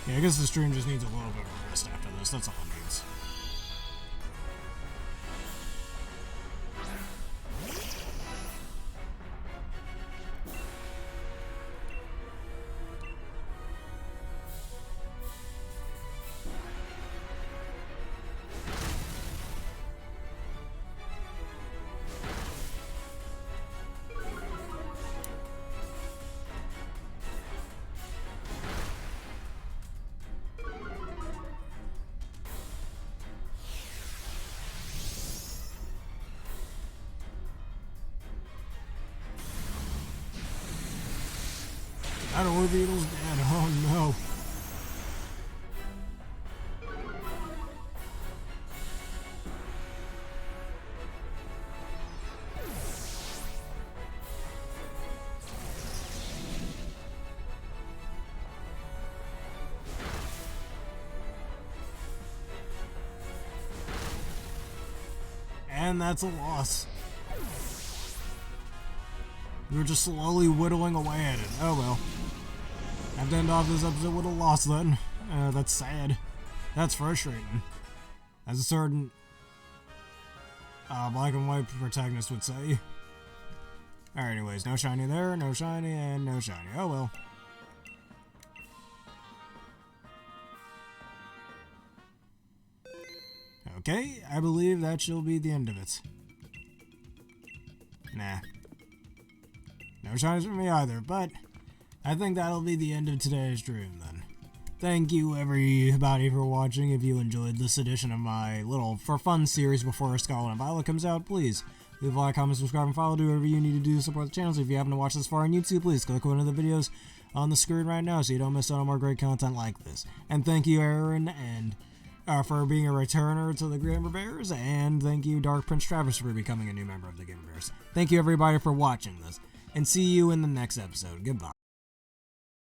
Yeah, I guess the stream just needs a little bit of a rest after this. That's all it needs. I don't know where Beetle's dead. Oh no. And that's a loss. We were just slowly whittling away at it. Oh well. I have to end off this episode with a loss then. That's sad. That's frustrating. As a certain black and white protagonist would say. Alright, anyways, no shiny there, no shiny, and no shiny. Oh well. Okay, I believe that shall be the end of it. Nah. No shinies for me either, but I think that'll be the end of today's stream then. Thank you everybody for watching. If you enjoyed this edition of my little for fun series before Scarlet and Violet comes out, please leave a like, comment, subscribe, and follow. Do whatever you need to do to support the channel. So if you haven't watched this far on YouTube, please click one of the videos on the screen right now so you don't miss out on more great content like this. And thank you Aaron and for being a returner to the Gamer Bears, and thank you Dark Prince Travis for becoming a new member of the Gamer Bears. Thank you everybody for watching this, and see you in the next episode. Goodbye.